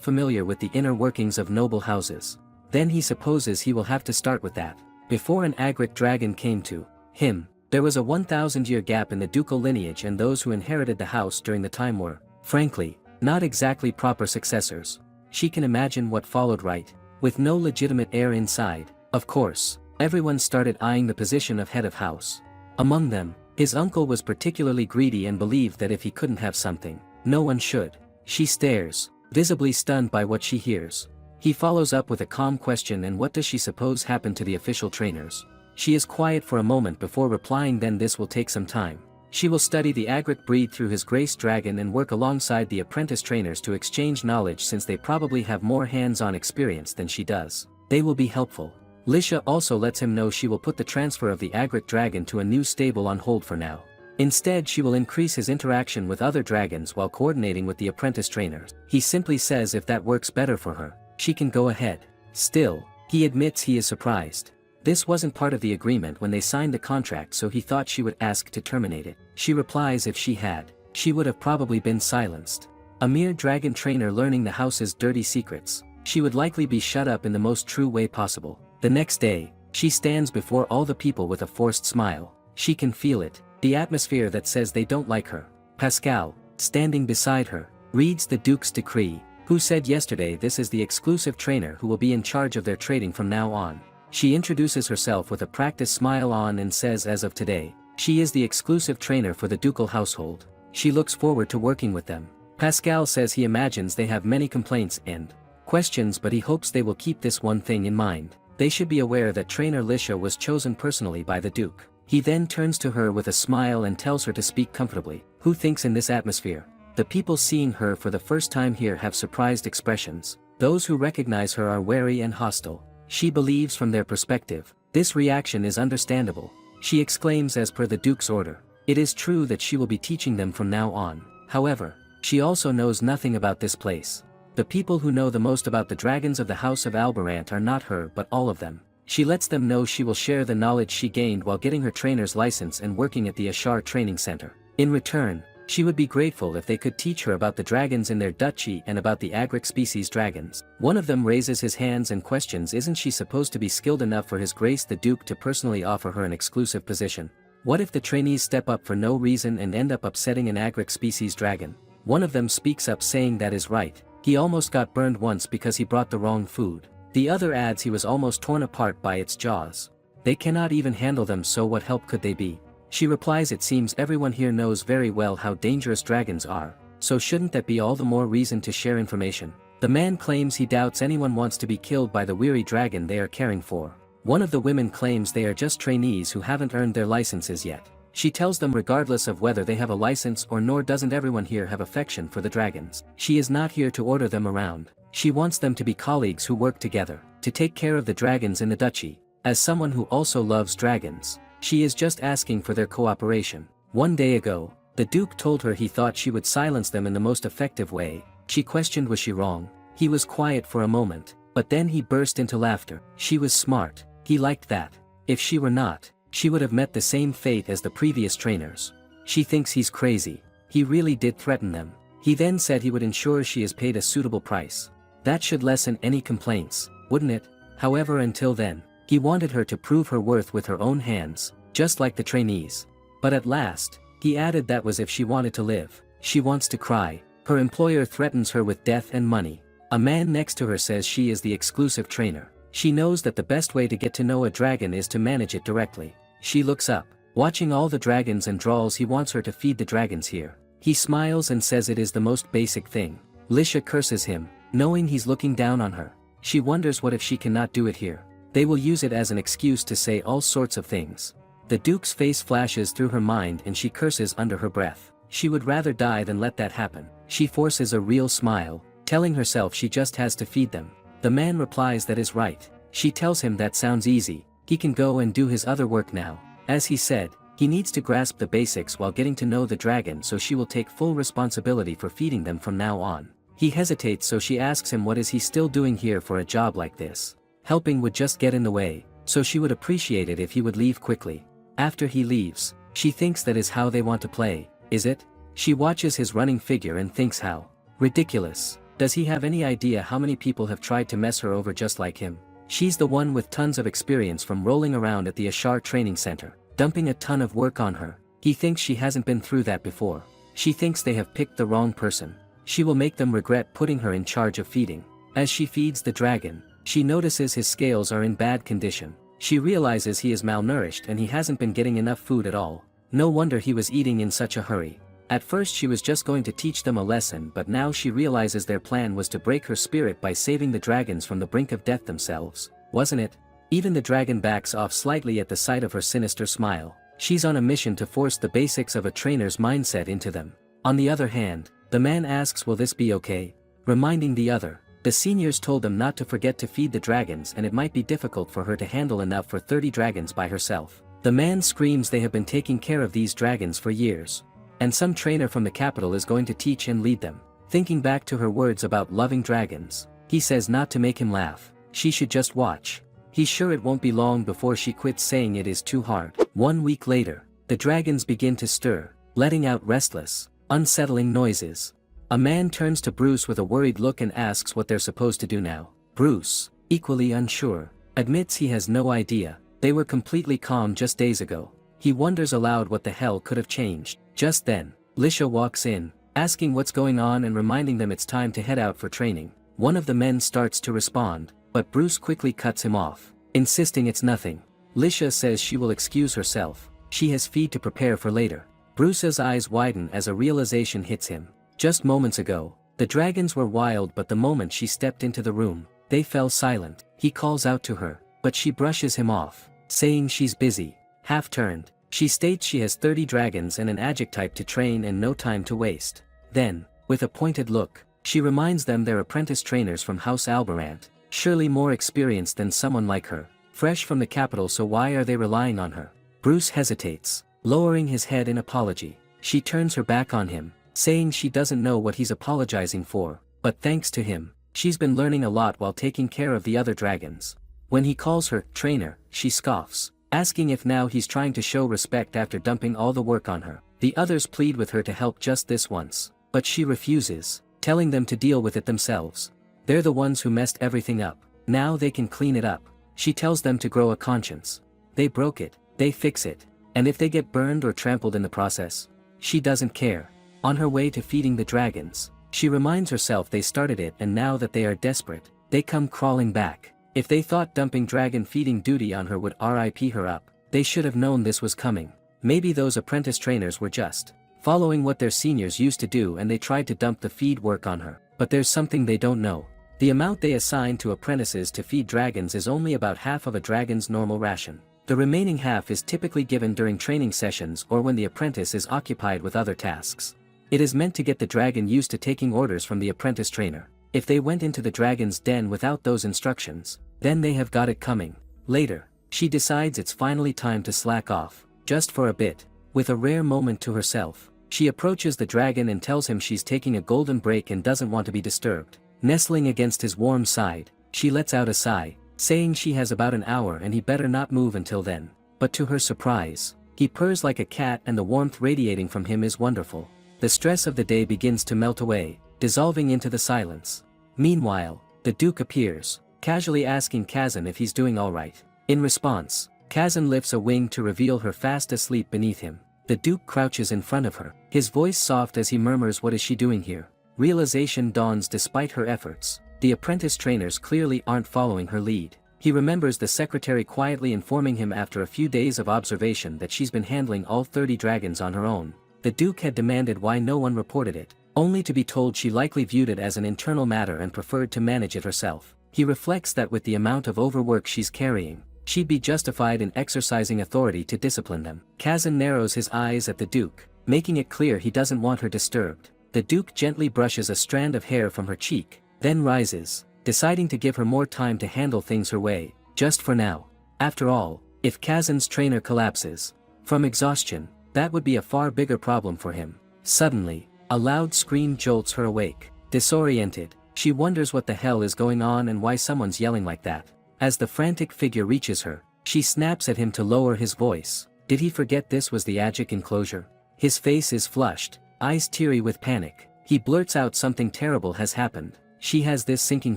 familiar with the inner workings of noble houses. Then he supposes he will have to start with that. Before an agric dragon came to him, there was a 1,000-year gap in the ducal lineage, and those who inherited the house during the time were, frankly, not exactly proper successors. She can imagine what followed, right? With no legitimate heir inside, of course, everyone started eyeing the position of head of house. Among them, his uncle was particularly greedy and believed that if he couldn't have something, no one should. She stares, visibly stunned by what she hears. He follows up with a calm question, and what does she suppose happened to the official trainers? She is quiet for a moment before replying, then this will take some time. She will study the agric breed through his grace dragon and work alongside the apprentice trainers to exchange knowledge, since they probably have more hands-on experience than she does. They will be helpful. Lisha also lets him know she will put the transfer of the agric dragon to a new stable on hold for now. Instead, she will increase his interaction with other dragons while coordinating with the apprentice trainers. He simply says if that works better for her, she can go ahead. Still, he admits he is surprised. This wasn't part of the agreement when they signed the contract, so he thought she would ask to terminate it. She replies if she had, she would have probably been silenced. A mere dragon trainer learning the house's dirty secrets, she would likely be shut up in the most true way possible. The next day, she stands before all the people with a forced smile. She can feel it, the atmosphere that says they don't like her. Pascal, standing beside her, reads the Duke's decree. Who said yesterday this is the exclusive trainer who will be in charge of their trading from now on. She introduces herself with a practiced smile on and says as of today, she is the exclusive trainer for the ducal household. She looks forward to working with them. Pascal says he imagines they have many complaints and questions, but he hopes they will keep this one thing in mind. They should be aware that trainer Lisha was chosen personally by the Duke. He then turns to her with a smile and tells her to speak comfortably. Who thinks in this atmosphere? The people seeing her for the first time here have surprised expressions. Those who recognize her are wary and hostile. She believes from their perspective, this reaction is understandable. She exclaims as per the Duke's order. It is true that she will be teaching them from now on. However, she also knows nothing about this place. The people who know the most about the dragons of the House of Albarant are not her but all of them. She lets them know she will share the knowledge she gained while getting her trainer's license and working at the Ashar training center. In return, she would be grateful if they could teach her about the dragons in their duchy and about the agric species dragons. One of them raises his hands and questions, isn't she supposed to be skilled enough for His Grace the Duke to personally offer her an exclusive position? What if the trainees step up for no reason and end up upsetting an agric species dragon? One of them speaks up saying that is right, he almost got burned once because he brought the wrong food. The other adds he was almost torn apart by its jaws. They cannot even handle them, so what help could they be? She replies, it seems everyone here knows very well how dangerous dragons are, so shouldn't that be all the more reason to share information? The man claims he doubts anyone wants to be killed by the weary dragon they are caring for. One of the women claims they are just trainees who haven't earned their licenses yet. She tells them regardless of whether they have a license or nor doesn't everyone here have affection for the dragons. She is not here to order them around. She wants them to be colleagues who work together, to take care of the dragons in the duchy. As someone who also loves dragons, she is just asking for their cooperation. One day ago, the Duke told her he thought she would silence them in the most effective way. She questioned, was she wrong? He was quiet for a moment, but then he burst into laughter. She was smart, he liked that. If she were not, she would have met the same fate as the previous trainers. She thinks he's crazy. He really did threaten them. He then said he would ensure she is paid a suitable price. That should lessen any complaints, wouldn't it? However, until then, he wanted her to prove her worth with her own hands, just like the trainees. But at last, he added that was if she wanted to live. She wants to cry. Her employer threatens her with death and money. A man next to her says she is the exclusive trainer. She knows that the best way to get to know a dragon is to manage it directly. She looks up, watching all the dragons, and drawls he wants her to feed the dragons here. He smiles and says it is the most basic thing. Lisha curses him, knowing he's looking down on her. She wonders what if she cannot do it here. They will use it as an excuse to say all sorts of things. The Duke's face flashes through her mind and she curses under her breath. She would rather die than let that happen. She forces a real smile, telling herself she just has to feed them. The man replies that is right. She tells him that sounds easy, he can go and do his other work now. As he said, he needs to grasp the basics while getting to know the dragon, so she will take full responsibility for feeding them from now on. He hesitates, so she asks him what is he still doing here for a job like this. Helping would just get in the way, so she would appreciate it if he would leave quickly. After he leaves, she thinks that is how they want to play, is it? She watches his running figure and thinks how ridiculous. Does he have any idea how many people have tried to mess her over just like him? She's the one with tons of experience from rolling around at the Ashar training center, dumping a ton of work on her. He thinks she hasn't been through that before. She thinks they have picked the wrong person. She will make them regret putting her in charge of feeding. As she feeds the dragon, she notices his scales are in bad condition. She realizes he is malnourished and he hasn't been getting enough food at all. No wonder he was eating in such a hurry. At first she was just going to teach them a lesson, but now she realizes their plan was to break her spirit by saving the dragons from the brink of death themselves, wasn't it? Even the dragon backs off slightly at the sight of her sinister smile. She's on a mission to force the basics of a trainer's mindset into them. On the other hand, the man asks, will this be okay? Reminding the other, the seniors told them not to forget to feed the dragons and it might be difficult for her to handle enough for 30 dragons by herself. The man screams they have been taking care of these dragons for years. And some trainer from the capital is going to teach and lead them. Thinking back to her words about loving dragons, he says not to make him laugh. She should just watch. He's sure it won't be long before she quits, saying it is too hard. 1 week later, the dragons begin to stir, letting out restless, unsettling noises. A man turns to Bruce with a worried look and asks what they're supposed to do now. Bruce, equally unsure, admits he has no idea. They were completely calm just days ago. He wonders aloud what the hell could have changed. Just then, Lisha walks in, asking what's going on and reminding them it's time to head out for training. One of the men starts to respond, but Bruce quickly cuts him off, insisting it's nothing. Lisha says she will excuse herself. She has feed to prepare for later. Bruce's eyes widen as a realization hits him. Just moments ago, the dragons were wild, but the moment she stepped into the room, they fell silent. He calls out to her, but she brushes him off, saying she's busy. Half-turned, she states she has 30 dragons and an adjectype to train and no time to waste. Then, with a pointed look, she reminds them they're apprentice trainers from House Albarant, surely more experienced than someone like her, fresh from the capital, so why are they relying on her? Bruce hesitates, lowering his head in apology. She turns her back on him, saying she doesn't know what he's apologizing for, but thanks to him, she's been learning a lot while taking care of the other dragons. When he calls her trainer, she scoffs, asking if now he's trying to show respect after dumping all the work on her. The others plead with her to help just this once, but she refuses, telling them to deal with it themselves. They're the ones who messed everything up. Now they can clean it up. She tells them to grow a conscience. They broke it, they fix it, and if they get burned or trampled in the process, she doesn't care. On her way to feeding the dragons, she reminds herself they started it, and now that they are desperate, they come crawling back. If they thought dumping dragon feeding duty on her would RIP her up, they should have known this was coming. Maybe those apprentice trainers were just following what their seniors used to do and they tried to dump the feed work on her. But there's something they don't know. The amount they assign to apprentices to feed dragons is only about half of a dragon's normal ration. The remaining half is typically given during training sessions or when the apprentice is occupied with other tasks. It is meant to get the dragon used to taking orders from the apprentice trainer. If they went into the dragon's den without those instructions, then they have got it coming. Later, she decides it's finally time to slack off, just for a bit. With a rare moment to herself, she approaches the dragon and tells him she's taking a golden break and doesn't want to be disturbed. Nestling against his warm side, she lets out a sigh, saying she has about an hour and he better not move until then. But to her surprise, he purrs like a cat and the warmth radiating from him is wonderful. The stress of the day begins to melt away, dissolving into the silence. Meanwhile, the Duke appears, casually asking Kazan if he's doing alright. In response, Kazan lifts a wing to reveal her fast asleep beneath him. The Duke crouches in front of her, his voice soft as he murmurs, "What is she doing here?" Realization dawns despite her efforts. The apprentice trainers clearly aren't following her lead. He remembers the secretary quietly informing him after a few days of observation that she's been handling all 30 dragons on her own. The Duke had demanded why no one reported it, only to be told she likely viewed it as an internal matter and preferred to manage it herself. He reflects that with the amount of overwork she's carrying, she'd be justified in exercising authority to discipline them. Kazan narrows his eyes at the Duke, making it clear he doesn't want her disturbed. The Duke gently brushes a strand of hair from her cheek, then rises, deciding to give her more time to handle things her way, just for now. After all, if Kazan's trainer collapses from exhaustion, that would be a far bigger problem for him. Suddenly, a loud scream jolts her awake. Disoriented, she wonders what the hell is going on and why someone's yelling like that. As the frantic figure reaches her, she snaps at him to lower his voice. Did he forget this was the Ajik enclosure? His face is flushed, eyes teary with panic. He blurts out something terrible has happened. She has this sinking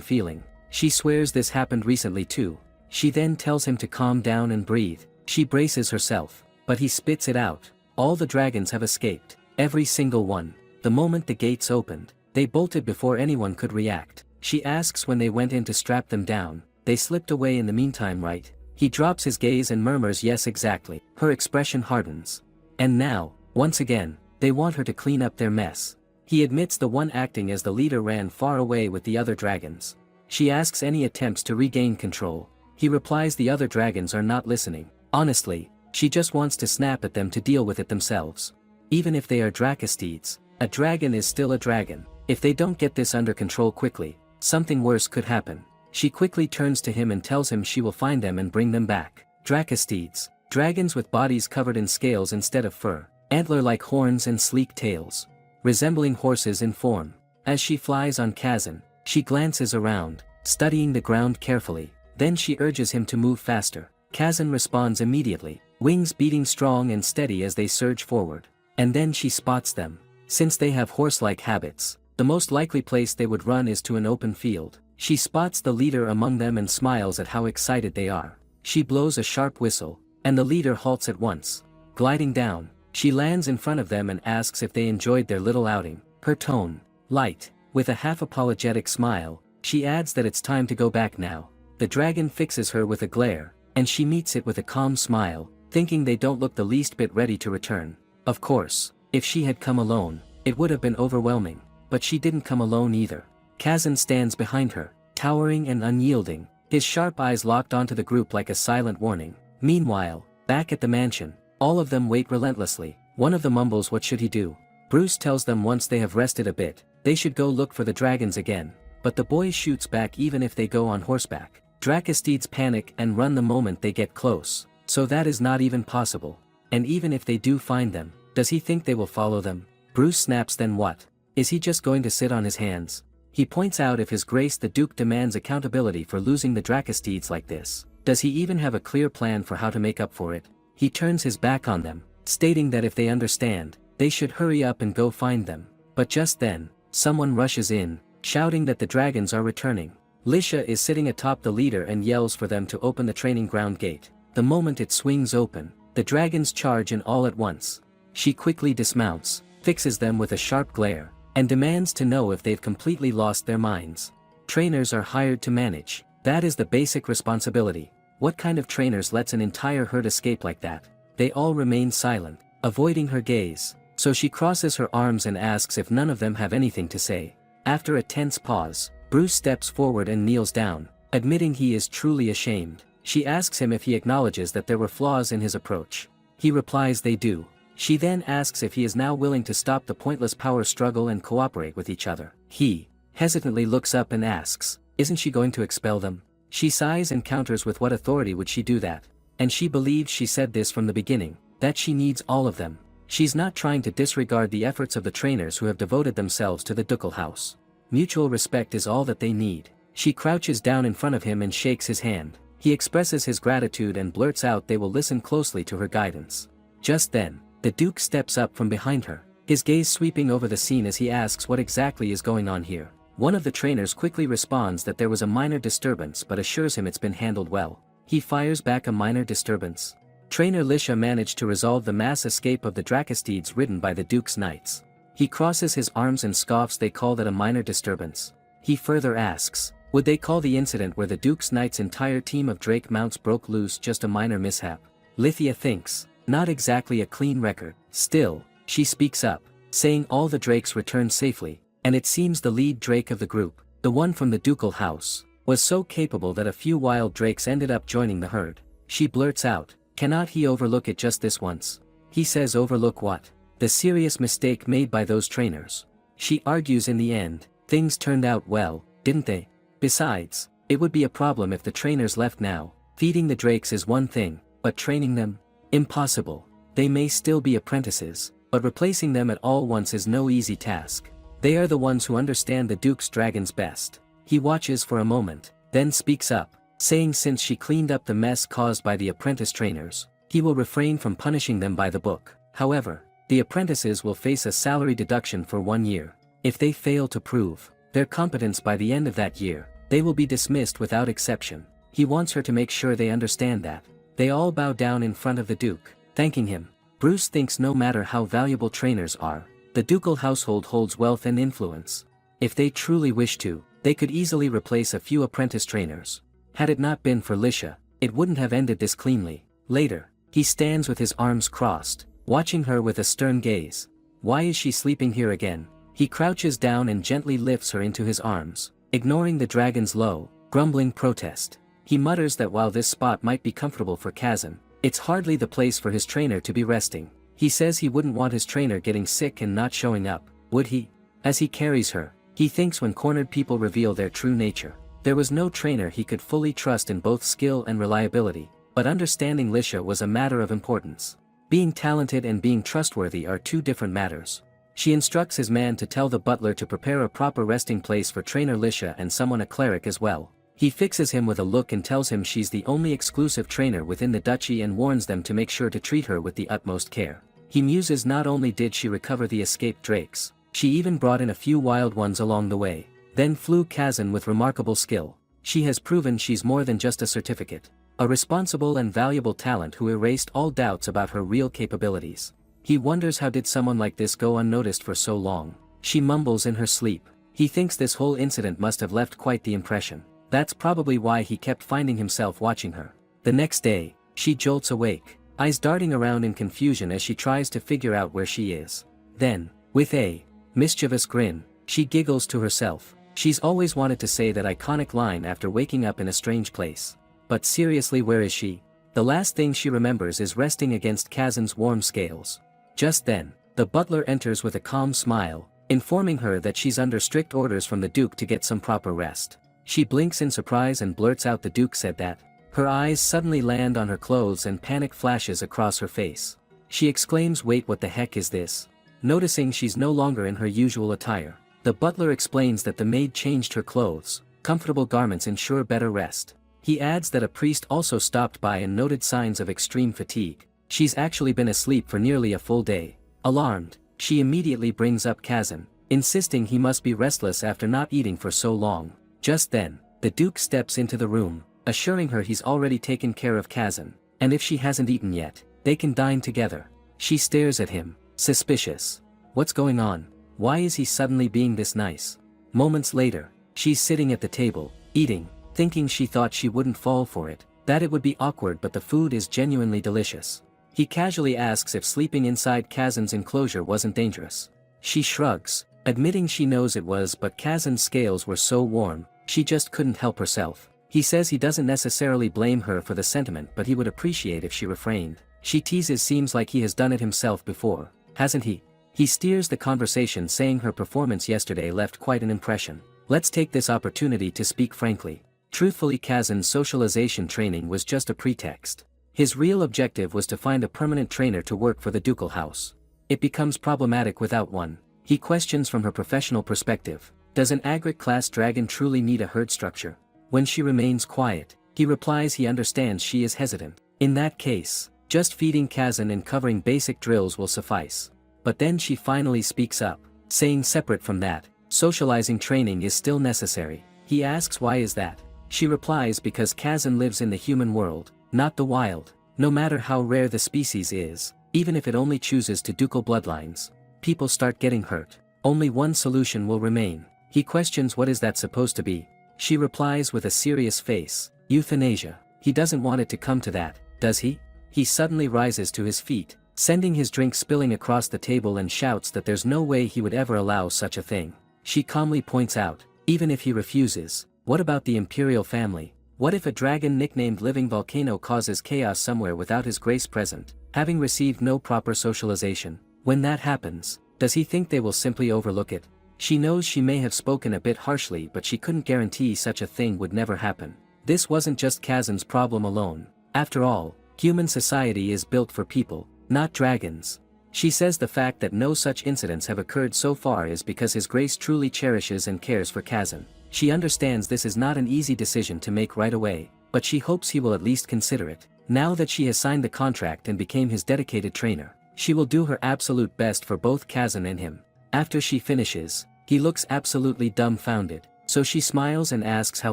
feeling. She swears this happened recently too. She then tells him to calm down and breathe. She braces herself, but he spits it out. All the dragons have escaped. Every single one. The moment the gates opened, they bolted before anyone could react. She asks when they went in to strap them down. They slipped away in the meantime, right? He drops his gaze and murmurs, "Yes, exactly." Her expression hardens. And now, once again, they want her to clean up their mess. He admits the one acting as the leader ran far away with the other dragons. She asks any attempts to regain control. He replies the other dragons are not listening. Honestly, she just wants to snap at them to deal with it themselves. Even if they are dracastids, a dragon is still a dragon. If they don't get this under control quickly, something worse could happen. She quickly turns to him and tells him she will find them and bring them back. Dracastids, dragons with bodies covered in scales instead of fur, antler-like horns and sleek tails, resembling horses in form. As she flies on Kazan, she glances around, studying the ground carefully. Then she urges him to move faster. Kazan responds immediately, wings beating strong and steady as they surge forward. And then she spots them. Since they have horse-like habits, the most likely place they would run is to an open field. She spots the leader among them and smiles at how excited they are. She blows a sharp whistle, and the leader halts at once. Gliding down, she lands in front of them and asks if they enjoyed their little outing. Her tone, light, with a half-apologetic smile, she adds that it's time to go back now. The dragon fixes her with a glare, and she meets it with a calm smile, thinking they don't look the least bit ready to return. Of course, if she had come alone, it would have been overwhelming, but she didn't come alone either. Kazan stands behind her, towering and unyielding, his sharp eyes locked onto the group like a silent warning. Meanwhile, back at the mansion, all of them wait relentlessly. One of them mumbles, what should he do? Bruce tells them once they have rested a bit, they should go look for the dragons again, but the boy shoots back even if they go on horseback. Dracastids panic and run the moment they get close, so that is not even possible. And even if they do find them, does he think they will follow them? Bruce snaps, then what? Is he just going to sit on his hands? He points out if His Grace the Duke demands accountability for losing the Dracosteeds like this, does he even have a clear plan for how to make up for it? He turns his back on them, stating that if they understand, they should hurry up and go find them. But just then, someone rushes in, shouting that the dragons are returning. Lisha is sitting atop the leader and yells for them to open the training ground gate. The moment it swings open, the dragons charge in all at once. She quickly dismounts, fixes them with a sharp glare, and demands to know if they've completely lost their minds. Trainers are hired to manage. That is the basic responsibility. What kind of trainers lets an entire herd escape like that? They all remain silent, avoiding her gaze, so she crosses her arms and asks if none of them have anything to say. After a tense pause, Bruce steps forward and kneels down, admitting he is truly ashamed. She asks him if he acknowledges that there were flaws in his approach. He replies they do. She then asks if he is now willing to stop the pointless power struggle and cooperate with each other. He hesitantly looks up and asks, isn't she going to expel them? She sighs and counters with what authority would she do that? And she believes she said this from the beginning, that she needs all of them. She's not trying to disregard the efforts of the trainers who have devoted themselves to the ducal house. Mutual respect is all that they need. She crouches down in front of him and shakes his hand. He expresses his gratitude and blurts out they will listen closely to her guidance. Just then, the Duke steps up from behind her, his gaze sweeping over the scene as he asks what exactly is going on here. One of the trainers quickly responds that there was a minor disturbance but assures him it's been handled well. He fires back a minor disturbance. Trainer Lisha managed to resolve the mass escape of the Dracosteeds ridden by the Duke's knights. He crosses his arms and scoffs they call that a minor disturbance. He further asks, would they call the incident where the Duke's knights' entire team of Drake mounts broke loose just a minor mishap? Lithia thinks, not exactly a clean record. Still, she speaks up, saying all the Drakes returned safely, and it seems the lead Drake of the group, the one from the ducal house, was so capable that a few wild Drakes ended up joining the herd. She blurts out, cannot he overlook it just this once? He says overlook what? The serious mistake made by those trainers. She argues in the end, things turned out well, didn't they? Besides, it would be a problem if the trainers left now. Feeding the Drakes is one thing, but training them? Impossible. They may still be apprentices, but replacing them at all once is no easy task. They are the ones who understand the Duke's dragons best. He watches for a moment, then speaks up, saying since she cleaned up the mess caused by the apprentice trainers, he will refrain from punishing them by the book. However, the apprentices will face a salary deduction for 1 year. If they fail to prove their competence by the end of that year, they will be dismissed without exception. He wants her to make sure they understand that. They all bow down in front of the Duke, thanking him. Bruce thinks no matter how valuable trainers are, the ducal household holds wealth and influence. If they truly wish to, they could easily replace a few apprentice trainers. Had it not been for Lisha, it wouldn't have ended this cleanly. Later, he stands with his arms crossed, watching her with a stern gaze. Why is she sleeping here again? He crouches down and gently lifts her into his arms, ignoring the dragon's low, grumbling protest. He mutters that while this spot might be comfortable for Kazan, it's hardly the place for his trainer to be resting. He says he wouldn't want his trainer getting sick and not showing up, would he? As he carries her, he thinks when cornered people reveal their true nature. There was no trainer he could fully trust in both skill and reliability, but understanding Lisha was a matter of importance. Being talented and being trustworthy are two different matters. She instructs his man to tell the butler to prepare a proper resting place for trainer Lisha and summon a cleric as well. He fixes him with a look and tells him she's the only exclusive trainer within the duchy and warns them to make sure to treat her with the utmost care. He muses not only did she recover the escaped Drakes, she even brought in a few wild ones along the way. Then flew Kazan with remarkable skill. She has proven she's more than just a certificate. A responsible and valuable talent who erased all doubts about her real capabilities. He wonders how did someone like this go unnoticed for so long. She mumbles in her sleep. He thinks this whole incident must have left quite the impression. That's probably why he kept finding himself watching her. The next day, she jolts awake, eyes darting around in confusion as she tries to figure out where she is. Then, with a mischievous grin, she giggles to herself. She's always wanted to say that iconic line after waking up in a strange place. But seriously, where is she? The last thing she remembers is resting against Kazan's warm scales. Just then, the butler enters with a calm smile, informing her that she's under strict orders from the Duke to get some proper rest. She blinks in surprise and blurts out the Duke said that. Her eyes suddenly land on her clothes and panic flashes across her face. She exclaims, wait, what the heck is this? Noticing she's no longer in her usual attire. The butler explains that the maid changed her clothes. Comfortable garments ensure better rest. He adds that a priest also stopped by and noted signs of extreme fatigue. She's actually been asleep for nearly a full day. Alarmed, she immediately brings up Kazan, insisting he must be restless after not eating for so long. Just then, the Duke steps into the room, assuring her he's already taken care of Kazan, and if she hasn't eaten yet, they can dine together. She stares at him, suspicious. What's going on? Why is he suddenly being this nice? Moments later, she's sitting at the table, eating, thinking she thought she wouldn't fall for it, that it would be awkward, but the food is genuinely delicious. He casually asks if sleeping inside Kazan's enclosure wasn't dangerous. She shrugs, admitting she knows it was, but Kazan's scales were so warm, she just couldn't help herself. He says he doesn't necessarily blame her for the sentiment, but he would appreciate if she refrained. She teases, seems like he has done it himself before, hasn't he? He steers the conversation, saying her performance yesterday left quite an impression. Let's take this opportunity to speak frankly. Truthfully, Kazan's socialization training was just a pretext. His real objective was to find a permanent trainer to work for the ducal house. It becomes problematic without one. He questions from her professional perspective. Does an agric class dragon truly need a herd structure? When she remains quiet, he replies he understands she is hesitant. In that case, just feeding Kazan and covering basic drills will suffice. But then she finally speaks up, saying separate from that, socializing training is still necessary. He asks why is that? She replies because Kazan lives in the human world, not the wild. No matter how rare the species is, even if it only chooses to ducal bloodlines, people start getting hurt. Only one solution will remain. He questions what is that supposed to be. She replies with a serious face, euthanasia. He doesn't want it to come to that, does he? He suddenly rises to his feet, sending his drink spilling across the table, and shouts that there's no way he would ever allow such a thing. She calmly points out, even if he refuses, what about the imperial family? What if a dragon nicknamed Living Volcano causes chaos somewhere without his grace present, having received no proper socialization? When that happens, does he think they will simply overlook it? She knows she may have spoken a bit harshly, but she couldn't guarantee such a thing would never happen. This wasn't just Kazan's problem alone. After all, human society is built for people, not dragons. She says the fact that no such incidents have occurred so far is because His Grace truly cherishes and cares for Kazan. She understands this is not an easy decision to make right away, but she hopes he will at least consider it. Now that she has signed the contract and became his dedicated trainer, she will do her absolute best for both Kazan and him. After she finishes, he looks absolutely dumbfounded, so she smiles and asks how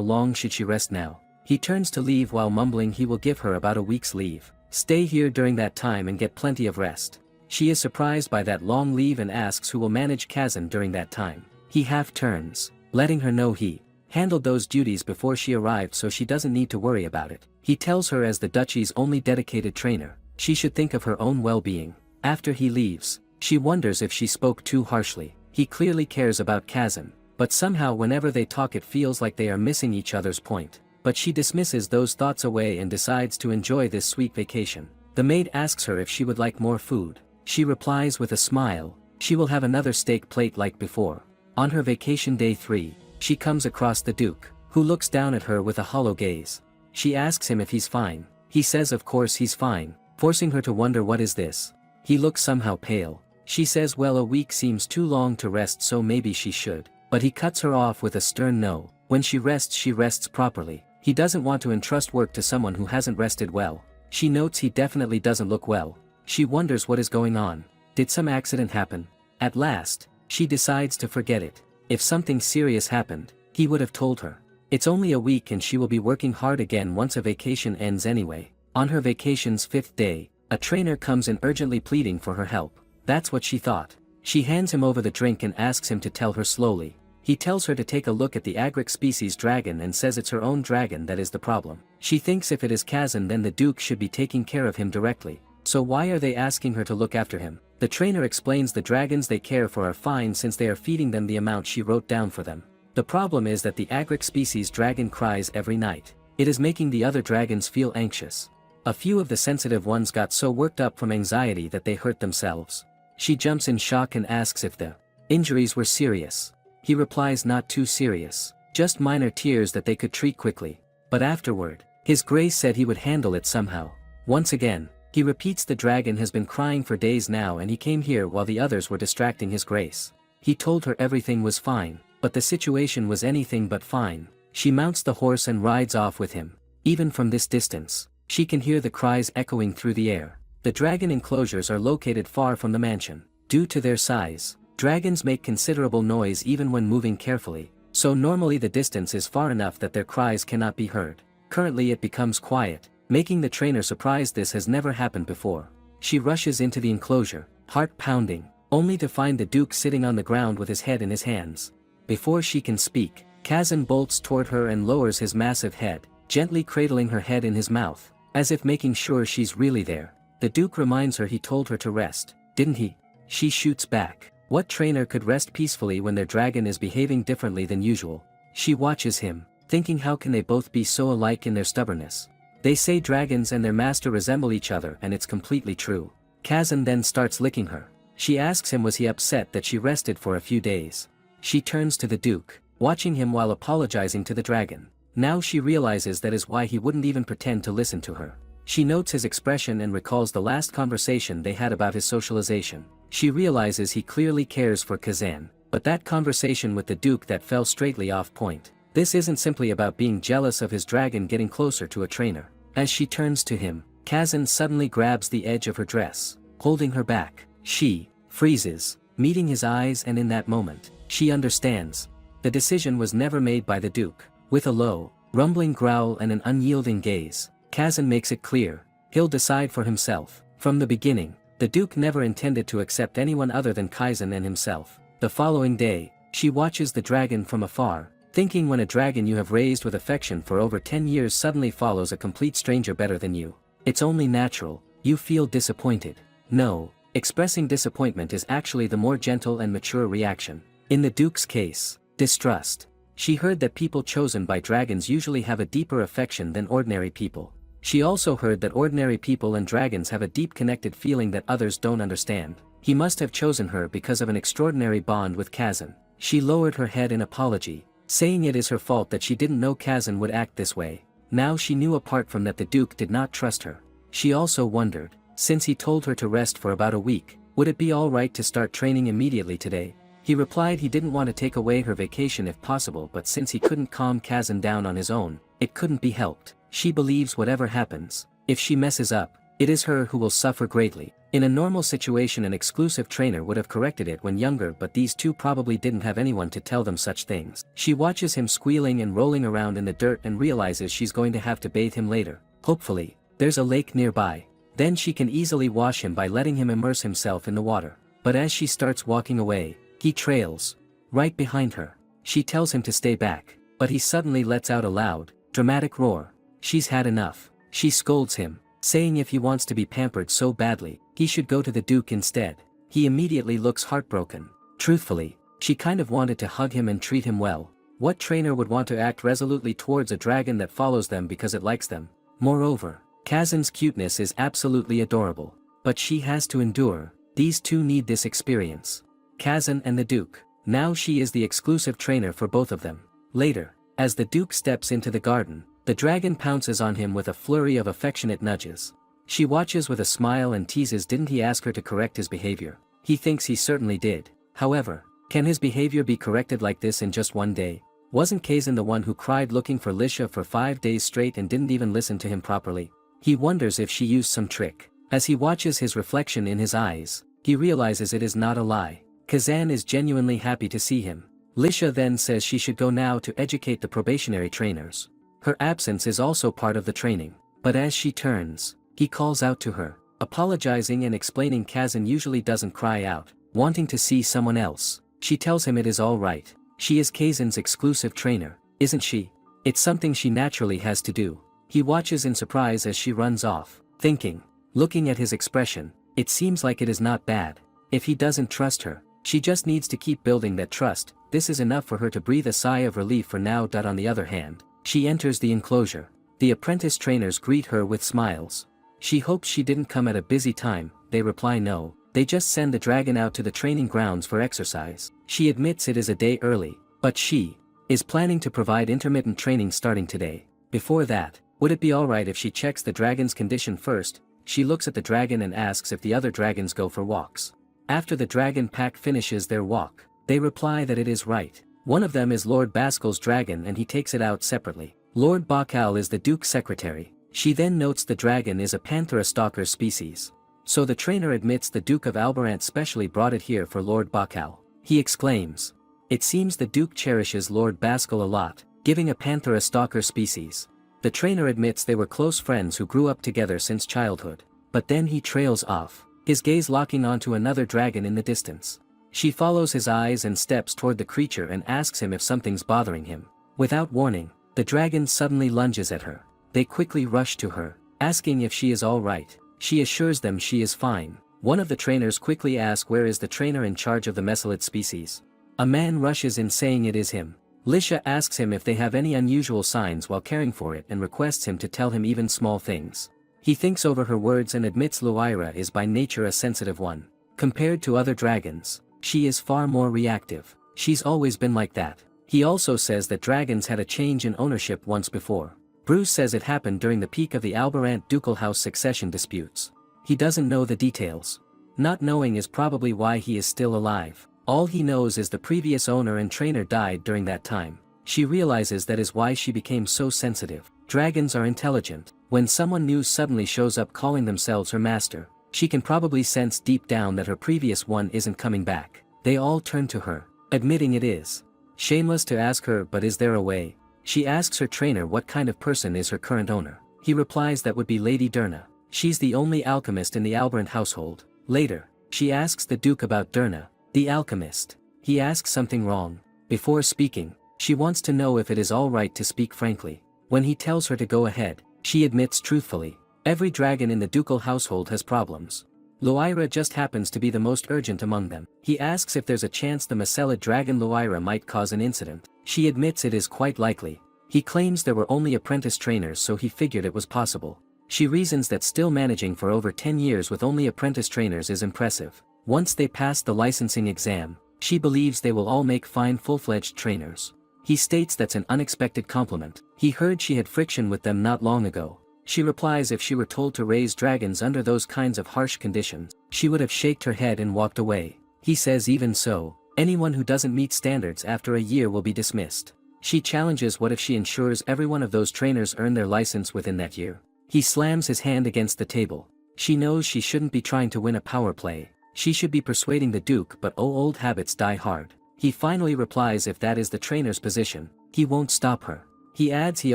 long should she rest now. He turns to leave while mumbling he will give her about a week's leave. Stay here during that time and get plenty of rest. She is surprised by that long leave and asks who will manage Kazan during that time. He half turns, letting her know he handled those duties before she arrived, so she doesn't need to worry about it. He tells her as the duchy's only dedicated trainer, she should think of her own well-being. After he leaves, she wonders if she spoke too harshly. He clearly cares about Kazan, but somehow whenever they talk it feels like they are missing each other's point. But she dismisses those thoughts away and decides to enjoy this sweet vacation. The maid asks her if she would like more food. She replies with a smile, she will have another steak plate like before. On her vacation day 3, she comes across the Duke, who looks down at her with a hollow gaze. She asks him if he's fine. He says of course he's fine, forcing her to wonder what is this. He looks somehow pale. She says well, a week seems too long to rest, so maybe she should. But he cuts her off with a stern no. When she rests properly. He doesn't want to entrust work to someone who hasn't rested well. She notes he definitely doesn't look well. She wonders what is going on. Did some accident happen? At last, she decides to forget it. If something serious happened, he would have told her. It's only a week and she will be working hard again once a vacation ends anyway. On her vacation's 5th day, a trainer comes in urgently pleading for her help. That's what she thought. She hands him over the drink and asks him to tell her slowly. He tells her to take a look at the agric species dragon and says it's her own dragon that is the problem. She thinks if it is Kazan then the Duke should be taking care of him directly. So why are they asking her to look after him? The trainer explains the dragons they care for are fine since they are feeding them the amount she wrote down for them. The problem is that the agric species dragon cries every night. It is making the other dragons feel anxious. A few of the sensitive ones got so worked up from anxiety that they hurt themselves. She jumps in shock and asks if the injuries were serious. He replies not too serious, just minor tears that they could treat quickly. But afterward, His Grace said he would handle it somehow. Once again, he repeats the dragon has been crying for days now and he came here while the others were distracting His Grace. He told her everything was fine, but the situation was anything but fine. She mounts the horse and rides off with him. Even from this distance, she can hear the cries echoing through the air. The dragon enclosures are located far from the mansion. Due to their size, dragons make considerable noise even when moving carefully, so normally the distance is far enough that their cries cannot be heard. Currently it becomes quiet, making the trainer surprised. This has never happened before. She rushes into the enclosure, heart pounding, only to find the Duke sitting on the ground with his head in his hands. Before she can speak, Kazan bolts toward her and lowers his massive head, gently cradling her head in his mouth, as if making sure she's really there. The Duke reminds her he told her to rest, didn't he? She shoots back. What trainer could rest peacefully when their dragon is behaving differently than usual? She watches him, thinking how can they both be so alike in their stubbornness. They say dragons and their master resemble each other, and it's completely true. Kazan then starts licking her. She asks him was he upset that she rested for a few days. She turns to the Duke, watching him while apologizing to the dragon. Now she realizes that is why he wouldn't even pretend to listen to her. She notes his expression and recalls the last conversation they had about his socialization. She realizes he clearly cares for Kazan, but that conversation with the Duke that fell straightly off point. This isn't simply about being jealous of his dragon getting closer to a trainer. As she turns to him, Kazan suddenly grabs the edge of her dress, holding her back. She freezes, meeting his eyes, and in that moment, she understands. The decision was never made by the Duke. With a low, rumbling growl and an unyielding gaze, Kazan makes it clear, he'll decide for himself. From the beginning, the Duke never intended to accept anyone other than Kazan and himself. The following day, she watches the dragon from afar, thinking when a dragon you have raised with affection for over 10 years suddenly follows a complete stranger better than you, it's only natural, you feel disappointed. No, expressing disappointment is actually the more gentle and mature reaction. In the Duke's case, distrust. She heard that people chosen by dragons usually have a deeper affection than ordinary people. She also heard that ordinary people and dragons have a deep connected feeling that others don't understand. He must have chosen her because of an extraordinary bond with Kazan. She lowered her head in apology, saying it is her fault that she didn't know Kazan would act this way. Now she knew apart from that the Duke did not trust her. She also wondered, since he told her to rest for about a week, would it be alright to start training immediately today? He replied he didn't want to take away her vacation if possible, but since he couldn't calm Kazan down on his own, it couldn't be helped. She believes whatever happens, if she messes up, it is her who will suffer greatly. In a normal situation an exclusive trainer would have corrected it when younger, but these two probably didn't have anyone to tell them such things. She watches him squealing and rolling around in the dirt and realizes she's going to have to bathe him later. Hopefully, there's a lake nearby. Then she can easily wash him by letting him immerse himself in the water. But as she starts walking away, he trails, right behind her. She tells him to stay back, but he suddenly lets out a loud, dramatic roar. She's had enough. She scolds him, saying if he wants to be pampered so badly, he should go to the Duke instead. He immediately looks heartbroken. Truthfully, she kind of wanted to hug him and treat him well. What trainer would want to act resolutely towards a dragon that follows them because it likes them? Moreover, Kazan's cuteness is absolutely adorable. But she has to endure. These two need this experience. Kazan and the Duke. Now she is the exclusive trainer for both of them. Later, as the Duke steps into the garden, the dragon pounces on him with a flurry of affectionate nudges. She watches with a smile and teases, didn't he ask her to correct his behavior? He thinks he certainly did. However, can his behavior be corrected like this in just one day? Wasn't Kazan the one who cried looking for Lisha for 5 days straight and didn't even listen to him properly? He wonders if she used some trick. As he watches his reflection in his eyes, he realizes it is not a lie. Kazan is genuinely happy to see him. Lisha then says she should go now to educate the probationary trainers. Her absence is also part of the training. But as she turns, he calls out to her, apologizing and explaining Kazan usually doesn't cry out, wanting to see someone else. She tells him it is all right. She is Kazan's exclusive trainer, isn't she? It's something she naturally has to do. He watches in surprise as she runs off, thinking, looking at his expression, it seems like it is not bad. If he doesn't trust her, she just needs to keep building that trust. This is enough for her to breathe a sigh of relief for now. On the other hand, she enters the enclosure. The apprentice trainers greet her with smiles. She hopes she didn't come at a busy time. They reply no, they just send the dragon out to the training grounds for exercise. She admits it is a day early, but she is planning to provide intermittent training starting today. Before that, would it be alright if she checks the dragon's condition first? She looks at the dragon and asks if the other dragons go for walks. After the dragon pack finishes their walk, They reply that it is right. One of them is Lord Baskel's dragon and he takes it out separately. Lord Bakal is the Duke's secretary. She then notes the dragon is a Panthera stalker species. So the trainer admits the Duke of Albarant specially brought it here for Lord Bakal. He exclaims, "It seems the Duke cherishes Lord Baskel a lot, giving a Panthera stalker species." The trainer admits they were close friends who grew up together since childhood. But then he trails off, his gaze locking onto another dragon in the distance. She follows his eyes and steps toward the creature and asks him if something's bothering him. Without warning, the dragon suddenly lunges at her. They quickly rush to her, asking if she is all right. She assures them she is fine. One of the trainers quickly asks where is the trainer in charge of the Messalid species. A man rushes in saying it is him. Lisha asks him if they have any unusual signs while caring for it and requests him to tell him even small things. He thinks over her words and admits Luira is by nature a sensitive one. Compared to other dragons, she is far more reactive. She's always been like that. He also says that dragons had a change in ownership once before. Bruce says it happened during the peak of the Albarant ducal house succession disputes. He doesn't know the details. Not knowing is probably why he is still alive. All he knows is the previous owner and trainer died during that time. She realizes that is why she became so sensitive. Dragons are intelligent. When someone new suddenly shows up calling themselves her master, she can probably sense deep down that her previous one isn't coming back. They all turn to her, admitting it is shameless to ask her, but is there a way? She asks her trainer what kind of person is her current owner. He replies that would be Lady Durna. She's the only alchemist in the Albarant household. Later, she asks the Duke about Durna, the alchemist. He asks something wrong. Before speaking, she wants to know if it is all right to speak frankly. When he tells her to go ahead, she admits truthfully, every dragon in the ducal household has problems. Luira just happens to be the most urgent among them. He asks if there's a chance the Messalid dragon Luira might cause an incident. She admits it is quite likely. He claims there were only apprentice trainers, so he figured it was possible. She reasons that still managing for over 10 years with only apprentice trainers is impressive. Once they pass the licensing exam, she believes they will all make fine full-fledged trainers. He states that's an unexpected compliment. He heard she had friction with them not long ago. She replies if she were told to raise dragons under those kinds of harsh conditions, she would have shaked her head and walked away. He says even so, anyone who doesn't meet standards after a year will be dismissed. She challenges what if she ensures every one of those trainers earn their license within that year. He slams his hand against the table. She knows she shouldn't be trying to win a power play. She should be persuading the Duke, but old habits die hard. He finally replies if that is the trainer's position, he won't stop her. He adds he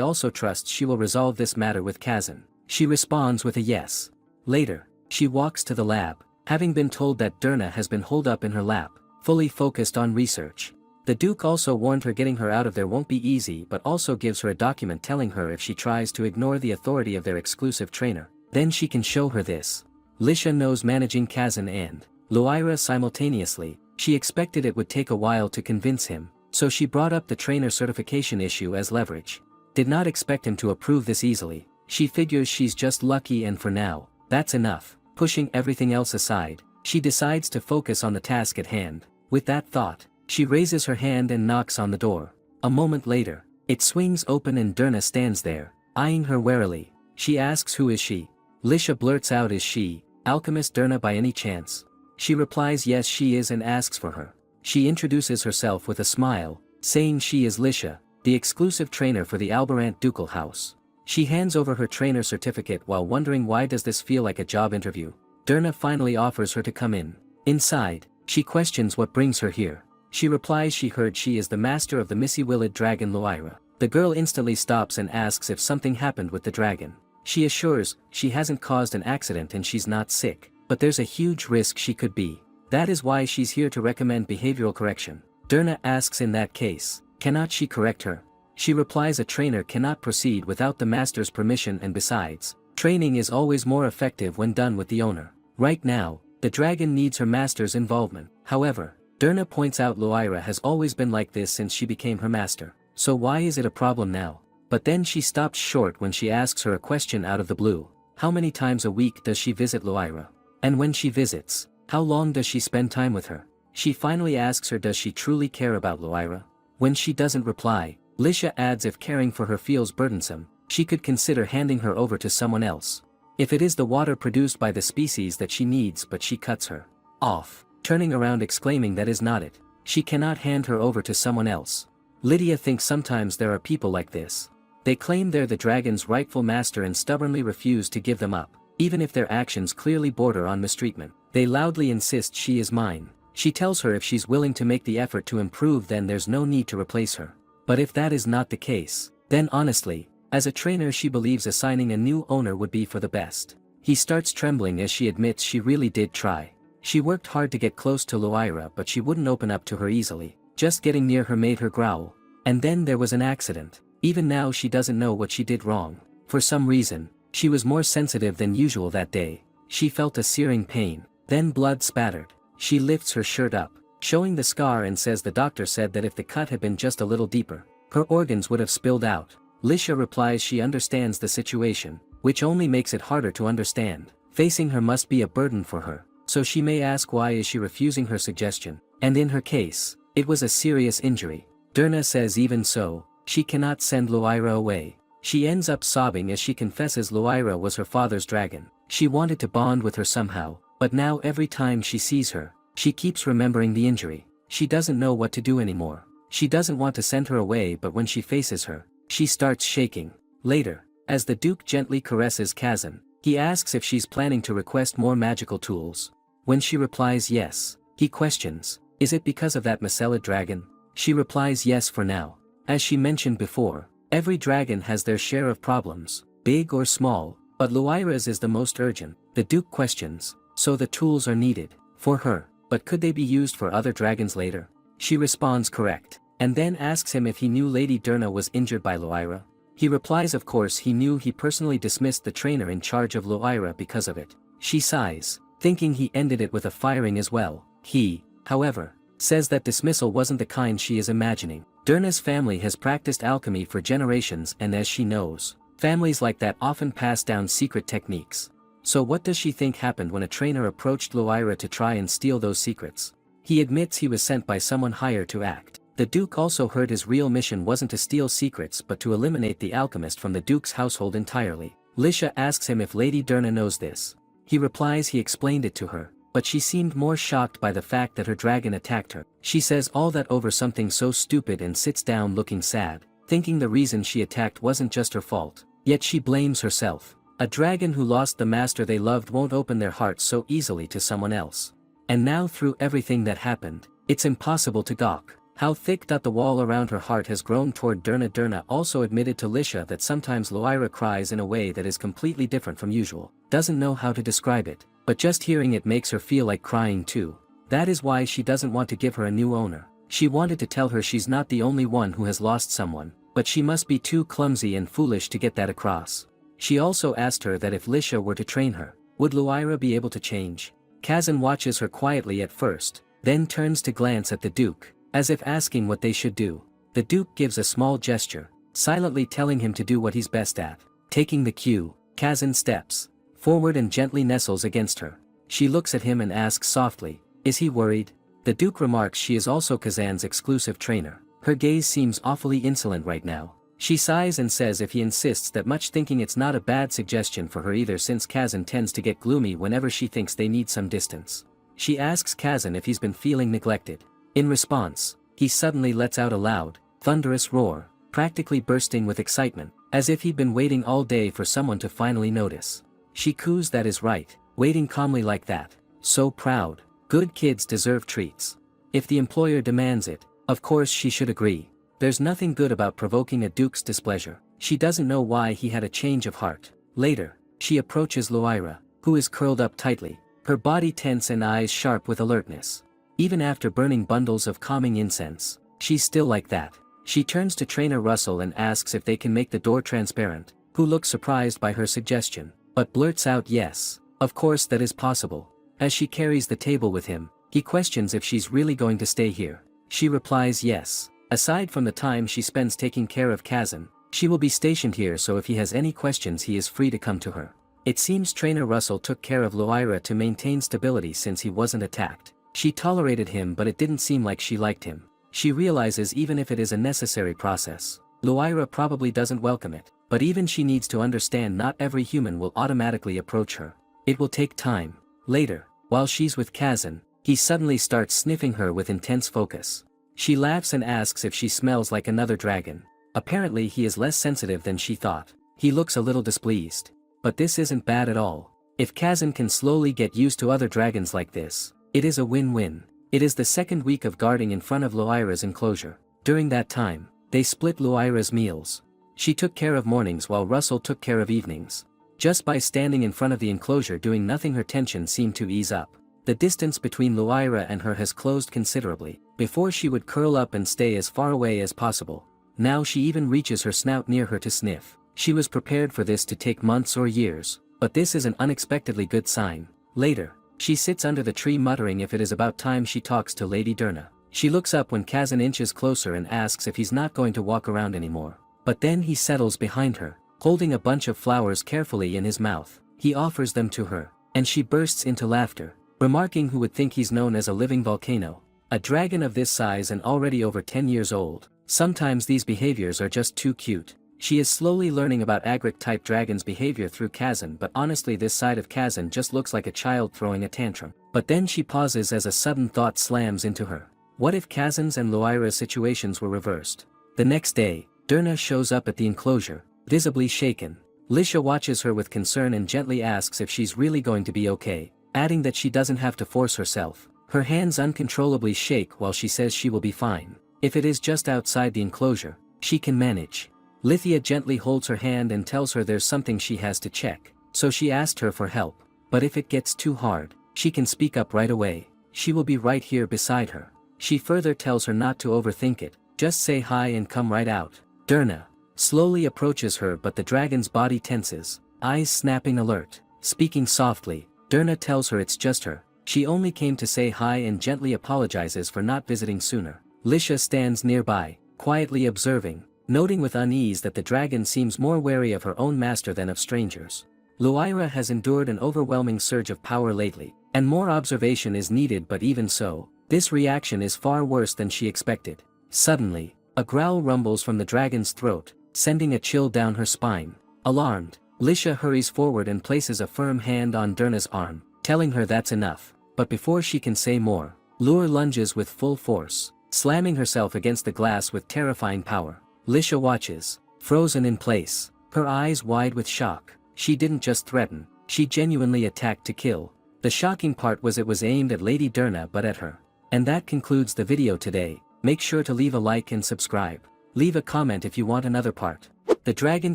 also trusts she will resolve this matter with Kazan. She responds with a yes. Later, she walks to the lab, having been told that Durna has been holed up in her lab, fully focused on research. The Duke also warned her getting her out of there won't be easy, but also gives her a document telling her if she tries to ignore the authority of their exclusive trainer, then she can show her this. Lisha knows managing Kazan and Luira simultaneously. She expected it would take a while to convince him, so she brought up the trainer certification issue as leverage. Did not expect him to approve this easily. She figures she's just lucky and for now, that's enough. Pushing everything else aside, she decides to focus on the task at hand. With that thought, she raises her hand and knocks on the door. A moment later, it swings open and Durna stands there, eyeing her warily. She asks who is she. Lisha blurts out is she, Alchemist Durna by any chance? She replies yes she is and asks for her. She introduces herself with a smile, saying she is Lisha, the exclusive trainer for the Albarant ducal house. She hands over her trainer certificate while wondering why does this feel like a job interview. Durna finally offers her to come in. Inside, she questions what brings her here. She replies she heard she is the master of the Missy-Willid dragon Luira. The girl instantly stops and asks if something happened with the dragon. She assures she hasn't caused an accident and she's not sick, but there's a huge risk she could be. That is why she's here to recommend behavioral correction. Durna asks in that case, cannot she correct her? She replies a trainer cannot proceed without the master's permission and besides, training is always more effective when done with the owner. Right now, the dragon needs her master's involvement. However, Durna points out Luira has always been like this since she became her master, so why is it a problem now? But then she stops short when she asks her a question out of the blue. How many times a week does she visit Luira? And when she visits, how long does she spend time with her? She finally asks her does she truly care about Luira? When she doesn't reply, Lisha adds if caring for her feels burdensome, she could consider handing her over to someone else. If it is the water produced by the species that she needs, but she cuts her off, turning around exclaiming that is not it. She cannot hand her over to someone else. Lydia thinks sometimes there are people like this. They claim they're the dragon's rightful master and stubbornly refuse to give them up, even if their actions clearly border on mistreatment. They loudly insist she is mine. She tells her if she's willing to make the effort to improve, then there's no need to replace her. But if that is not the case, then honestly, as a trainer she believes assigning a new owner would be for the best. He starts trembling as she admits she really did try. She worked hard to get close to Loira, but she wouldn't open up to her easily. Just getting near her made her growl. And then there was an accident. Even now she doesn't know what she did wrong. For some reason, she was more sensitive than usual that day. She felt a searing pain. Then blood spattered. She lifts her shirt up, showing the scar, and says the doctor said that if the cut had been just a little deeper, her organs would have spilled out. Lisha replies she understands the situation, which only makes it harder to understand. Facing her must be a burden for her, so she may ask why is she refusing her suggestion, and in her case, it was a serious injury. Derna says even so, she cannot send Loira away. She ends up sobbing as she confesses Loira was her father's dragon. She wanted to bond with her somehow, but now every time she sees her, she keeps remembering the injury. She doesn't know what to do anymore. She doesn't want to send her away, but when she faces her, she starts shaking. Later, as the Duke gently caresses Kazan, he asks if she's planning to request more magical tools. When she replies yes, he questions, is it because of that Macella dragon? She replies yes for now. As she mentioned before, every dragon has their share of problems, big or small, but Loira's is the most urgent. The Duke questions, so the tools are needed for her, but could they be used for other dragons later? She responds correct, and then asks him if he knew Lady Derna was injured by Loira. He replies of course he knew. He personally dismissed the trainer in charge of Loira because of it. She sighs, thinking he ended it with a firing as well. He, however, says that dismissal wasn't the kind she is imagining. Derna's family has practiced alchemy for generations, and as she knows, families like that often pass down secret techniques. So what does she think happened when a trainer approached Loira to try and steal those secrets? He admits he was sent by someone higher to act. The Duke also heard his real mission wasn't to steal secrets but to eliminate the alchemist from the Duke's household entirely. Lisha asks him if Lady Derna knows this. He replies he explained it to her, but she seemed more shocked by the fact that her dragon attacked her. She says all that over something so stupid and sits down looking sad, thinking the reason she attacked wasn't just her fault. Yet she blames herself. A dragon who lost the master they loved won't open their hearts so easily to someone else. And now through everything that happened, it's impossible to gawk. How thick the wall around her heart has grown toward Derna. Derna also admitted to Lisha that sometimes Loira cries in a way that is completely different from usual. Doesn't know how to describe it, but just hearing it makes her feel like crying too. That is why she doesn't want to give her a new owner. She wanted to tell her she's not the only one who has lost someone, but she must be too clumsy and foolish to get that across. She also asked her that if Lisha were to train her, would Loira be able to change? Kazan watches her quietly at first, then turns to glance at the Duke, as if asking what they should do. The Duke gives a small gesture, silently telling him to do what he's best at. Taking the cue, Kazan steps forward and gently nestles against her. She looks at him and asks softly, is he worried? The Duke remarks she is also Kazan's exclusive trainer. Her gaze seems awfully insolent right now. She sighs and says if he insists that much, thinking it's not a bad suggestion for her either, since Kazan tends to get gloomy whenever she thinks they need some distance. She asks Kazan if he's been feeling neglected. In response, he suddenly lets out a loud, thunderous roar, practically bursting with excitement, as if he'd been waiting all day for someone to finally notice. She coos that is right, waiting calmly like that. So proud. Good kids deserve treats. If the employer demands it, of course she should agree. There's nothing good about provoking a Duke's displeasure. She doesn't know why he had a change of heart. Later, she approaches Loira, who is curled up tightly, her body tense and eyes sharp with alertness. Even after burning bundles of calming incense, she's still like that. She turns to Trainer Russell and asks if they can make the door transparent, who looks surprised by her suggestion, but blurts out yes, of course that is possible. As she carries the table with him, he questions if she's really going to stay here. She replies yes. Aside from the time she spends taking care of Kazan, she will be stationed here, so if he has any questions he is free to come to her. It seems Trainer Russell took care of Loira to maintain stability since he wasn't attacked. She tolerated him, but it didn't seem like she liked him. She realizes even if it is a necessary process, Loira probably doesn't welcome it, but even she needs to understand not every human will automatically approach her. It will take time. Later, while she's with Kazan, he He suddenly starts sniffing her with intense focus. She laughs and asks if she smells like another dragon. Apparently he is less sensitive than she thought. He looks a little displeased. But this isn't bad at all. If Kazan can slowly get used to other dragons like this, it is a win-win. It is the second week of guarding in front of Loira's enclosure. During that time, they split Loira's meals. She took care of mornings while Russell took care of evenings. Just by standing in front of the enclosure doing nothing, her tension seemed to ease up. The distance between Loira and her has closed considerably. Before she would curl up and stay as far away as possible. Now she even reaches her snout near her to sniff. She was prepared for this to take months or years, but this is an unexpectedly good sign. Later, she sits under the tree muttering if it is about time she talks to Lady Derna. She looks up when Kazan inches closer and asks if he's not going to walk around anymore. But then he settles behind her, holding a bunch of flowers carefully in his mouth. He offers them to her, and she bursts into laughter, remarking who would think he's known as a living volcano. A dragon of this size and already over 10 years old. Sometimes these behaviors are just too cute. She is slowly learning about Agric-type dragon's behavior through Kazan, but honestly this side of Kazan just looks like a child throwing a tantrum. But then she pauses as a sudden thought slams into her. What if Kazan's and Loira's situations were reversed? The next day, Derna shows up at the enclosure, visibly shaken. Lisha watches her with concern and gently asks if she's really going to be okay, adding that she doesn't have to force herself. Her hands uncontrollably shake while she says she will be fine. If it is just outside the enclosure, she can manage. Lithia gently holds her hand and tells her there's something she has to check, so she asked her for help. But if it gets too hard, she can speak up right away. She will be right here beside her. She further tells her not to overthink it, just say hi and come right out. Derna slowly approaches her, but the dragon's body tenses, eyes snapping alert. Speaking softly, Derna tells her it's just her. She only came to say hi and gently apologizes for not visiting sooner. Lisha stands nearby, quietly observing, noting with unease that the dragon seems more wary of her own master than of strangers. Loira has endured an overwhelming surge of power lately, and more observation is needed, but even so, this reaction is far worse than she expected. Suddenly, a growl rumbles from the dragon's throat, sending a chill down her spine. Alarmed, Lisha hurries forward and places a firm hand on Derna's arm, telling her that's enough. But before she can say more, Lure lunges with full force, slamming herself against the glass with terrifying power. Lisha watches, frozen in place, her eyes wide with shock. She didn't just threaten, she genuinely attacked to kill. The shocking part was it was aimed at Lady Derna but at her. And that concludes the video today. Make sure to leave a like and subscribe. Leave a comment if you want another part. The dragon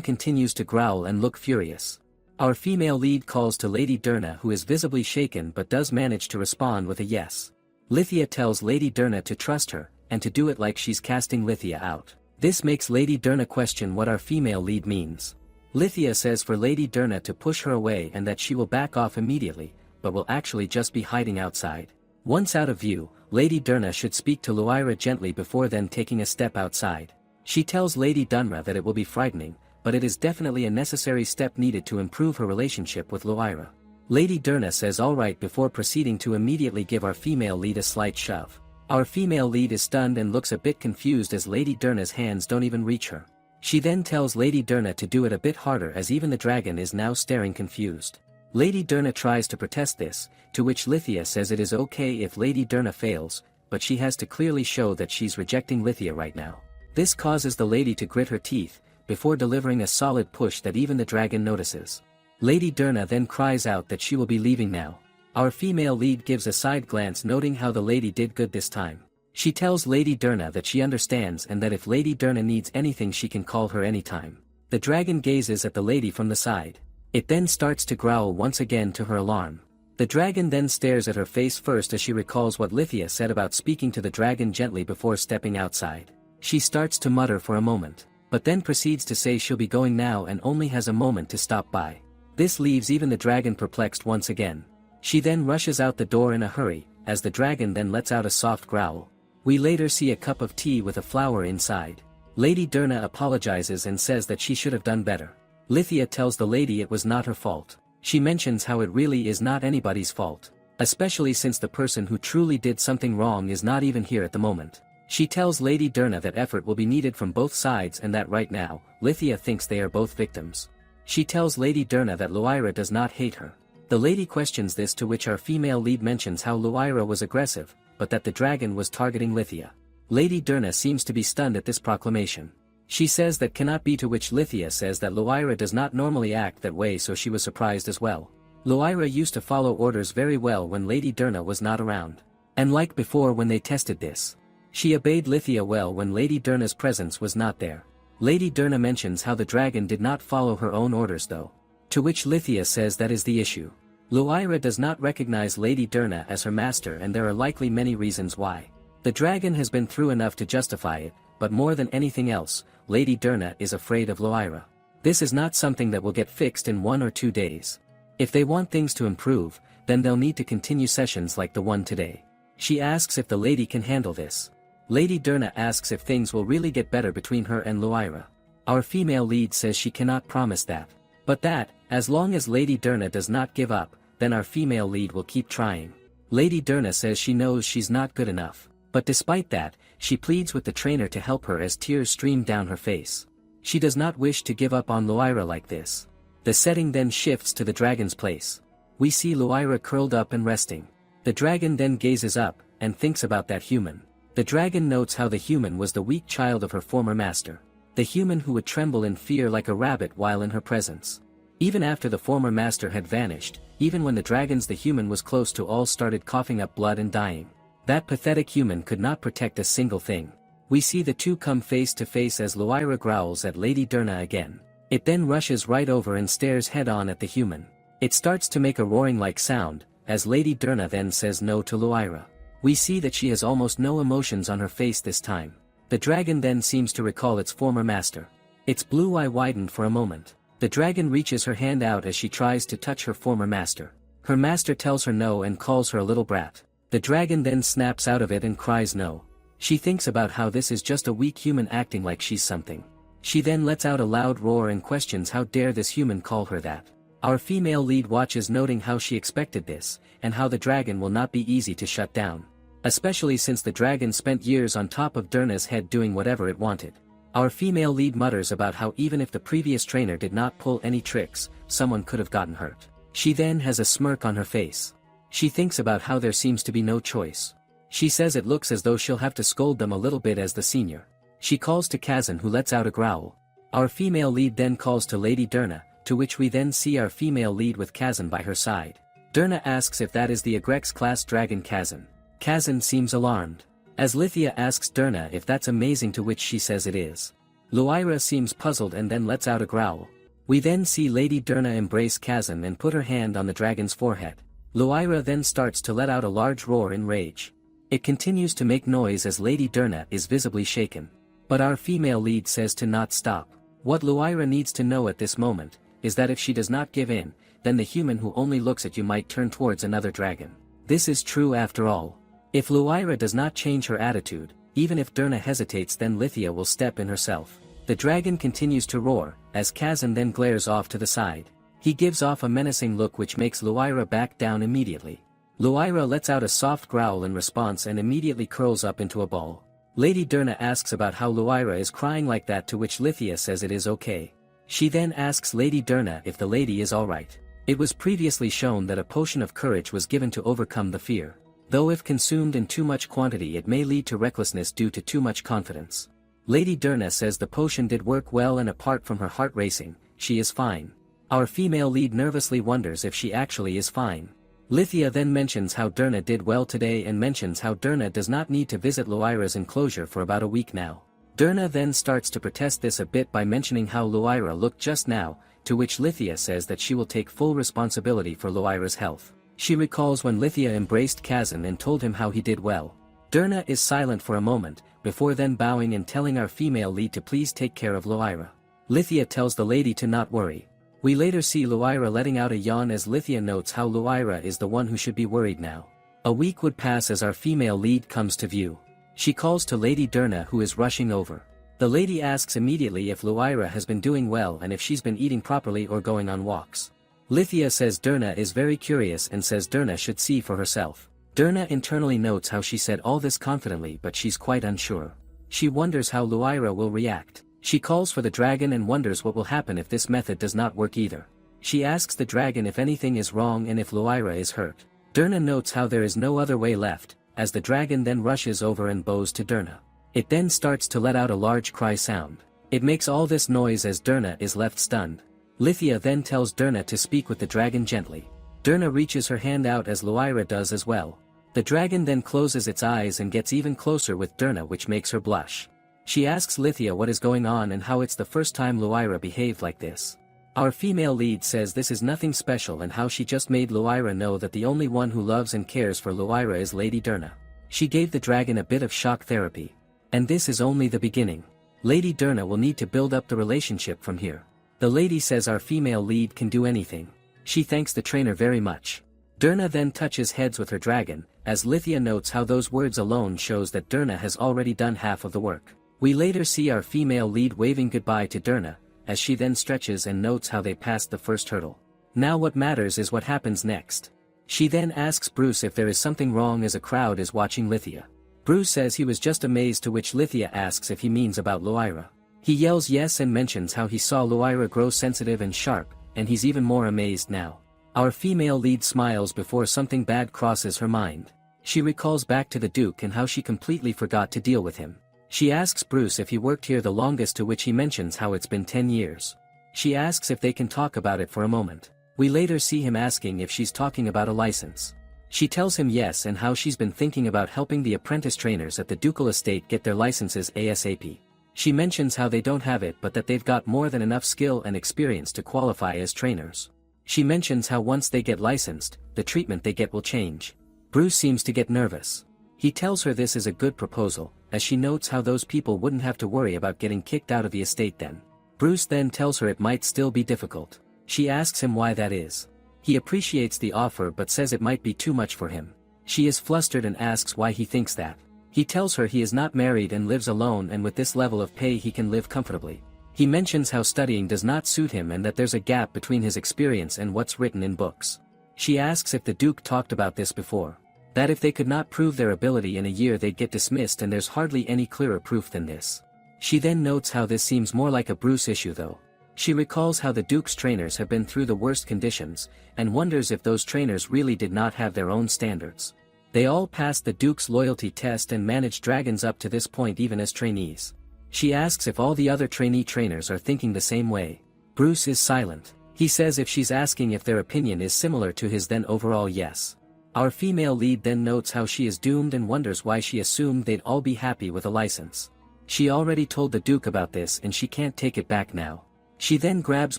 continues to growl and look furious. Our female lead calls to Lady Derna, who is visibly shaken but does manage to respond with a yes. Lithia tells Lady Derna to trust her, and to do it like she's casting Lithia out. This makes Lady Derna question what our female lead means. Lithia says for Lady Derna to push her away and that she will back off immediately, but will actually just be hiding outside. Once out of view, Lady Derna should speak to Loira gently before then taking a step outside. She tells Lady Dunra that it will be frightening, but it is definitely a necessary step needed to improve her relationship with Loira. Lady Derna says alright before proceeding to immediately give our female lead a slight shove. Our female lead is stunned and looks a bit confused as Lady Derna's hands don't even reach her. She then tells Lady Derna to do it a bit harder as even the dragon is now staring confused. Lady Derna tries to protest this, to which Lithia says it is okay if Lady Derna fails, but she has to clearly show that she's rejecting Lithia right now. This causes the lady to grit her teeth, before delivering a solid push that even the dragon notices. Lady Derna then cries out that she will be leaving now. Our female lead gives a side glance noting how the lady did good this time. She tells Lady Derna that she understands and that if Lady Derna needs anything she can call her anytime. The dragon gazes at the lady from the side. It then starts to growl once again to her alarm. The dragon then stares at her face first as she recalls what Lithia said about speaking to the dragon gently before stepping outside. She starts to mutter for a moment, but then proceeds to say she'll be going now and only has a moment to stop by. This leaves even the dragon perplexed once again. She then rushes out the door in a hurry, as the dragon then lets out a soft growl. We later see a cup of tea with a flower inside. Lady Derna apologizes and says that she should have done better. Lithia tells the lady it was not her fault. She mentions how it really is not anybody's fault, especially since the person who truly did something wrong is not even here at the moment. She tells Lady Derna that effort will be needed from both sides and that right now, Lithia thinks they are both victims. She tells Lady Derna that Loira does not hate her. The lady questions this, to which our female lead mentions how Luira was aggressive, but that the dragon was targeting Lithia. Lady Derna seems to be stunned at this proclamation. She says that cannot be, to which Lithia says that Luira does not normally act that way, so she was surprised as well. Luira used to follow orders very well when Lady Derna was not around. And like before when they tested this, she obeyed Lithia well when Lady Derna's presence was not there. Lady Derna mentions how the dragon did not follow her own orders though. To which Lithia says that is the issue. Luira does not recognize Lady Derna as her master, and there are likely many reasons why. The dragon has been through enough to justify it, but more than anything else, Lady Derna is afraid of Luira. This is not something that will get fixed in 1 or 2 days. If they want things to improve, then they'll need to continue sessions like the one today. She asks if the lady can handle this. Lady Derna asks if things will really get better between her and Luira. Our female lead says she cannot promise that. But that, as long as Lady Derna does not give up, then our female lead will keep trying. Lady Derna says she knows she's not good enough. But despite that, she pleads with the trainer to help her as tears stream down her face. She does not wish to give up on Luira like this. The setting then shifts to the dragon's place. We see Luira curled up and resting. The dragon then gazes up, and thinks about that human. The dragon notes how the human was the weak child of her former master. The human who would tremble in fear like a rabbit while in her presence. Even after the former master had vanished, even when the dragons the human was close to all started coughing up blood and dying. That pathetic human could not protect a single thing. We see the two come face to face as Luira growls at Lady Derna again. It then rushes right over and stares head-on at the human. It starts to make a roaring-like sound, as Lady Derna then says no to Luira. We see that she has almost no emotions on her face this time. The dragon then seems to recall its former master. Its blue eye widened for a moment. The dragon reaches her hand out as she tries to touch her former master. Her master tells her no and calls her a little brat. The dragon then snaps out of it and cries no. She thinks about how this is just a weak human acting like she's something. She then lets out a loud roar and questions how dare this human call her that. Our female lead watches, noting how she expected this, and how the dragon will not be easy to shut down. Especially since the dragon spent years on top of Derna's head doing whatever it wanted. Our female lead mutters about how even if the previous trainer did not pull any tricks, someone could have gotten hurt. She then has a smirk on her face. She thinks about how there seems to be no choice. She says it looks as though she'll have to scold them a little bit as the senior. She calls to Kazan, who lets out a growl. Our female lead then calls to Lady Derna, to which we then see our female lead with Kazan by her side. Derna asks if that is the Agrex class dragon Kazan. Kazan seems alarmed. As Lithia asks Derna if that's amazing, to which she says it is. Luira seems puzzled and then lets out a growl. We then see Lady Derna embrace Kazan and put her hand on the dragon's forehead. Luira then starts to let out a large roar in rage. It continues to make noise as Lady Derna is visibly shaken. But our female lead says to not stop. What Luira needs to know at this moment is that if she does not give in, then the human who only looks at you might turn towards another dragon. This is true after all. If Luira does not change her attitude, even if Derna hesitates, then Lithia will step in herself. The dragon continues to roar, as Kazan then glares off to the side. He gives off a menacing look which makes Luira back down immediately. Luira lets out a soft growl in response and immediately curls up into a ball. Lady Derna asks about how Luira is crying like that, to which Lithia says it is okay. She then asks Lady Derna if the lady is alright. It was previously shown that a potion of courage was given to overcome the fear. Though if consumed in too much quantity it may lead to recklessness due to too much confidence. Lady Derna says the potion did work well, and apart from her heart racing, she is fine. Our female lead nervously wonders if she actually is fine. Lithia then mentions how Derna did well today and mentions how Derna does not need to visit Luira's enclosure for about a week now. Derna then starts to protest this a bit by mentioning how Luira looked just now, to which Lithia says that she will take full responsibility for Luira's health. She recalls when Lithia embraced Kazan and told him how he did well. Derna is silent for a moment, before then bowing and telling our female lead to please take care of Luira. Lithia tells the lady to not worry. We later see Luira letting out a yawn as Lithia notes how Luira is the one who should be worried now. A week would pass as our female lead comes to view. She calls to Lady Derna, who is rushing over. The lady asks immediately if Luira has been doing well and if she's been eating properly or going on walks. Lithia says Derna is very curious and says Derna should see for herself. Derna internally notes how she said all this confidently, but she's quite unsure. She wonders how Luira will react. She calls for the dragon and wonders what will happen if this method does not work either. She asks the dragon if anything is wrong and if Loira is hurt. Derna notes how there is no other way left, as the dragon then rushes over and bows to Derna. It then starts to let out a large cry sound. It makes all this noise as Derna is left stunned. Lithia then tells Derna to speak with the dragon gently. Derna reaches her hand out as Loira does as well. The dragon then closes its eyes and gets even closer with Derna, which makes her blush. She asks Lithia what is going on and how it's the first time Loira behaved like this. Our female lead says this is nothing special and how she just made Loira know that the only one who loves and cares for Loira is Lady Derna. She gave the dragon a bit of shock therapy. And this is only the beginning. Lady Derna will need to build up the relationship from here. The lady says our female lead can do anything. She thanks the trainer very much. Derna then touches heads with her dragon, as Lithia notes how those words alone shows that Derna has already done half of the work. We later see our female lead waving goodbye to Derna, as she then stretches and notes how they passed the first hurdle. Now what matters is what happens next. She then asks Bruce if there is something wrong as a crowd is watching Lithia. Bruce says he was just amazed, to which Lithia asks if he means about Loira. He yells yes and mentions how he saw Loira grow sensitive and sharp, and he's even more amazed now. Our female lead smiles before something bad crosses her mind. She recalls back to the Duke and how she completely forgot to deal with him. She asks Bruce if he worked here the longest, to which he mentions how it's been 10 years. She asks if they can talk about it for a moment. We later see him asking if she's talking about a license. She tells him yes and how she's been thinking about helping the apprentice trainers at the ducal estate get their licenses ASAP. She mentions how they don't have it but that they've got more than enough skill and experience to qualify as trainers. She mentions how once they get licensed, the treatment they get will change. Bruce seems to get nervous. He tells her this is a good proposal, as she notes how those people wouldn't have to worry about getting kicked out of the estate then. Bruce then tells her it might still be difficult. She asks him why that is. He appreciates the offer but says it might be too much for him. She is flustered and asks why he thinks that. He tells her he is not married and lives alone, and with this level of pay he can live comfortably. He mentions how studying does not suit him and that there's a gap between his experience and what's written in books. She asks if the Duke talked about this before. That if they could not prove their ability in a year they'd get dismissed, and there's hardly any clearer proof than this. She then notes how this seems more like a Bruce issue though. She recalls how the Duke's trainers have been through the worst conditions, and wonders if those trainers really did not have their own standards. They all passed the Duke's loyalty test and managed dragons up to this point even as trainees. She asks if all the other trainee trainers are thinking the same way. Bruce is silent. He says if she's asking if their opinion is similar to his, then overall yes. Our female lead then notes how she is doomed and wonders why she assumed they'd all be happy with a license. She already told the Duke about this and she can't take it back now. She then grabs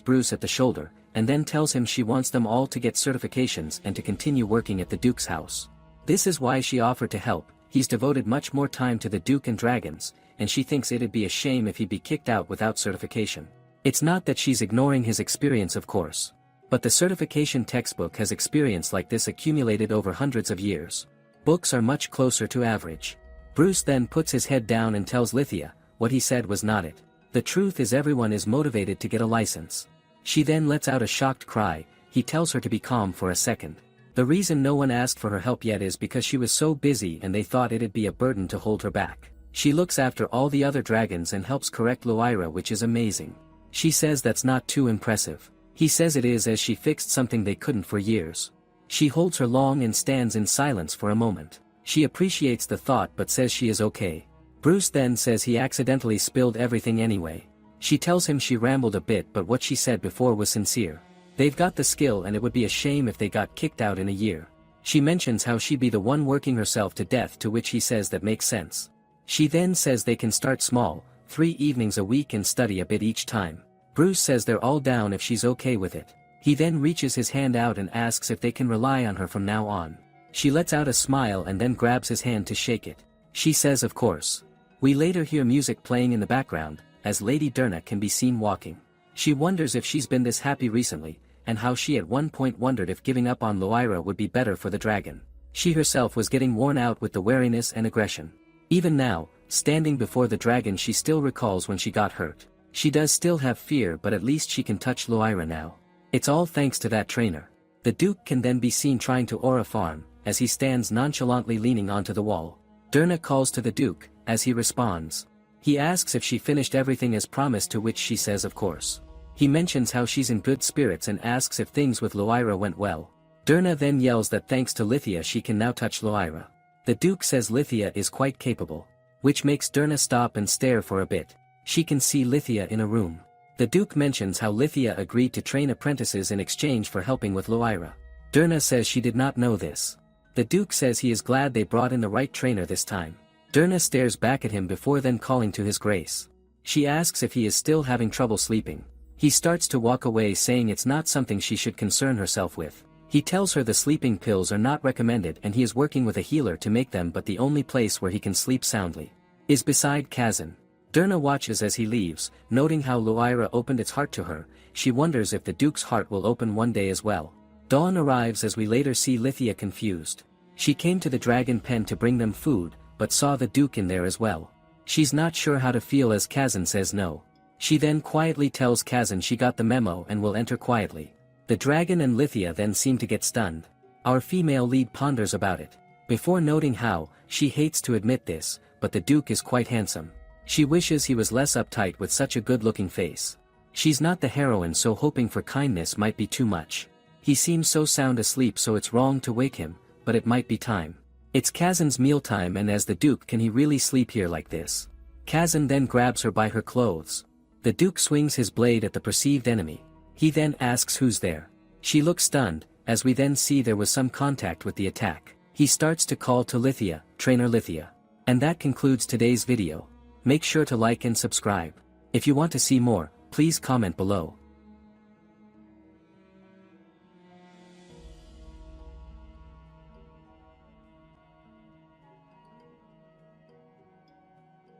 Bruce at the shoulder, and then tells him she wants them all to get certifications and to continue working at the Duke's house. This is why she offered to help. He's devoted much more time to the Duke and dragons, and she thinks it'd be a shame if he'd be kicked out without certification. It's not that she's ignoring his experience, of course. But the certification textbook has experience like this accumulated over hundreds of years. Books are much closer to average. Bruce then puts his head down and tells Lithia, what he said was not it. The truth is everyone is motivated to get a license. She then lets out a shocked cry. He tells her to be calm for a second. The reason no one asked for her help yet is because she was so busy and they thought it'd be a burden to hold her back. She looks after all the other dragons and helps correct Loira, which is amazing. She says that's not too impressive. He says it is, as she fixed something they couldn't for years. She holds her long and stands in silence for a moment. She appreciates the thought but says she is okay. Bruce then says he accidentally spilled everything anyway. She tells him she rambled a bit but what she said before was sincere. They've got the skill and it would be a shame if they got kicked out in a year. She mentions how she'd be the one working herself to death, to which he says that makes sense. She then says they can start small, 3 evenings a week, and study a bit each time. Bruce says they're all down if she's okay with it. He then reaches his hand out and asks if they can rely on her from now on. She lets out a smile and then grabs his hand to shake it. She says of course. We later hear music playing in the background, as Lady Derna can be seen walking. She wonders if she's been this happy recently, and how she at one point wondered if giving up on Loira would be better for the dragon. She herself was getting worn out with the wariness and aggression. Even now, standing before the dragon, she still recalls when she got hurt. She does still have fear, but at least she can touch Loira now. It's all thanks to that trainer. The Duke can then be seen trying to aura farm, as he stands nonchalantly leaning onto the wall. Derna calls to the Duke, as he responds. He asks if she finished everything as promised, to which she says of course. He mentions how she's in good spirits and asks if things with Loira went well. Derna then yells that thanks to Lithia she can now touch Loira. The Duke says Lithia is quite capable, which makes Derna stop and stare for a bit. She can see Lithia in a room. The Duke mentions how Lithia agreed to train apprentices in exchange for helping with Loira. Derna says she did not know this. The Duke says he is glad they brought in the right trainer this time. Derna stares back at him before then calling to his grace. She asks if he is still having trouble sleeping. He starts to walk away saying it's not something she should concern herself with. He tells her the sleeping pills are not recommended and he is working with a healer to make them, but the only place where he can sleep soundly is beside Kazan. Derna watches as he leaves, noting how Loira opened its heart to her. She wonders if the Duke's heart will open one day as well. Dawn arrives as we later see Lithia confused. She came to the dragon pen to bring them food, but saw the Duke in there as well. She's not sure how to feel as Kazan says no. She then quietly tells Kazan she got the memo and will enter quietly. The dragon and Lithia then seem to get stunned. Our female lead ponders about it, before noting how she hates to admit this, but the Duke is quite handsome. She wishes he was less uptight with such a good-looking face. She's not the heroine, so hoping for kindness might be too much. He seems so sound asleep, so it's wrong to wake him, but it might be time. It's Kazan's mealtime, and as the Duke, can he really sleep here like this? Kazan then grabs her by her clothes. The Duke swings his blade at the perceived enemy. He then asks who's there. She looks stunned, as we then see there was some contact with the attack. He starts to call to Lithia, trainer Lithia. And that concludes today's video. Make sure to like and subscribe. If you want to see more, please comment below.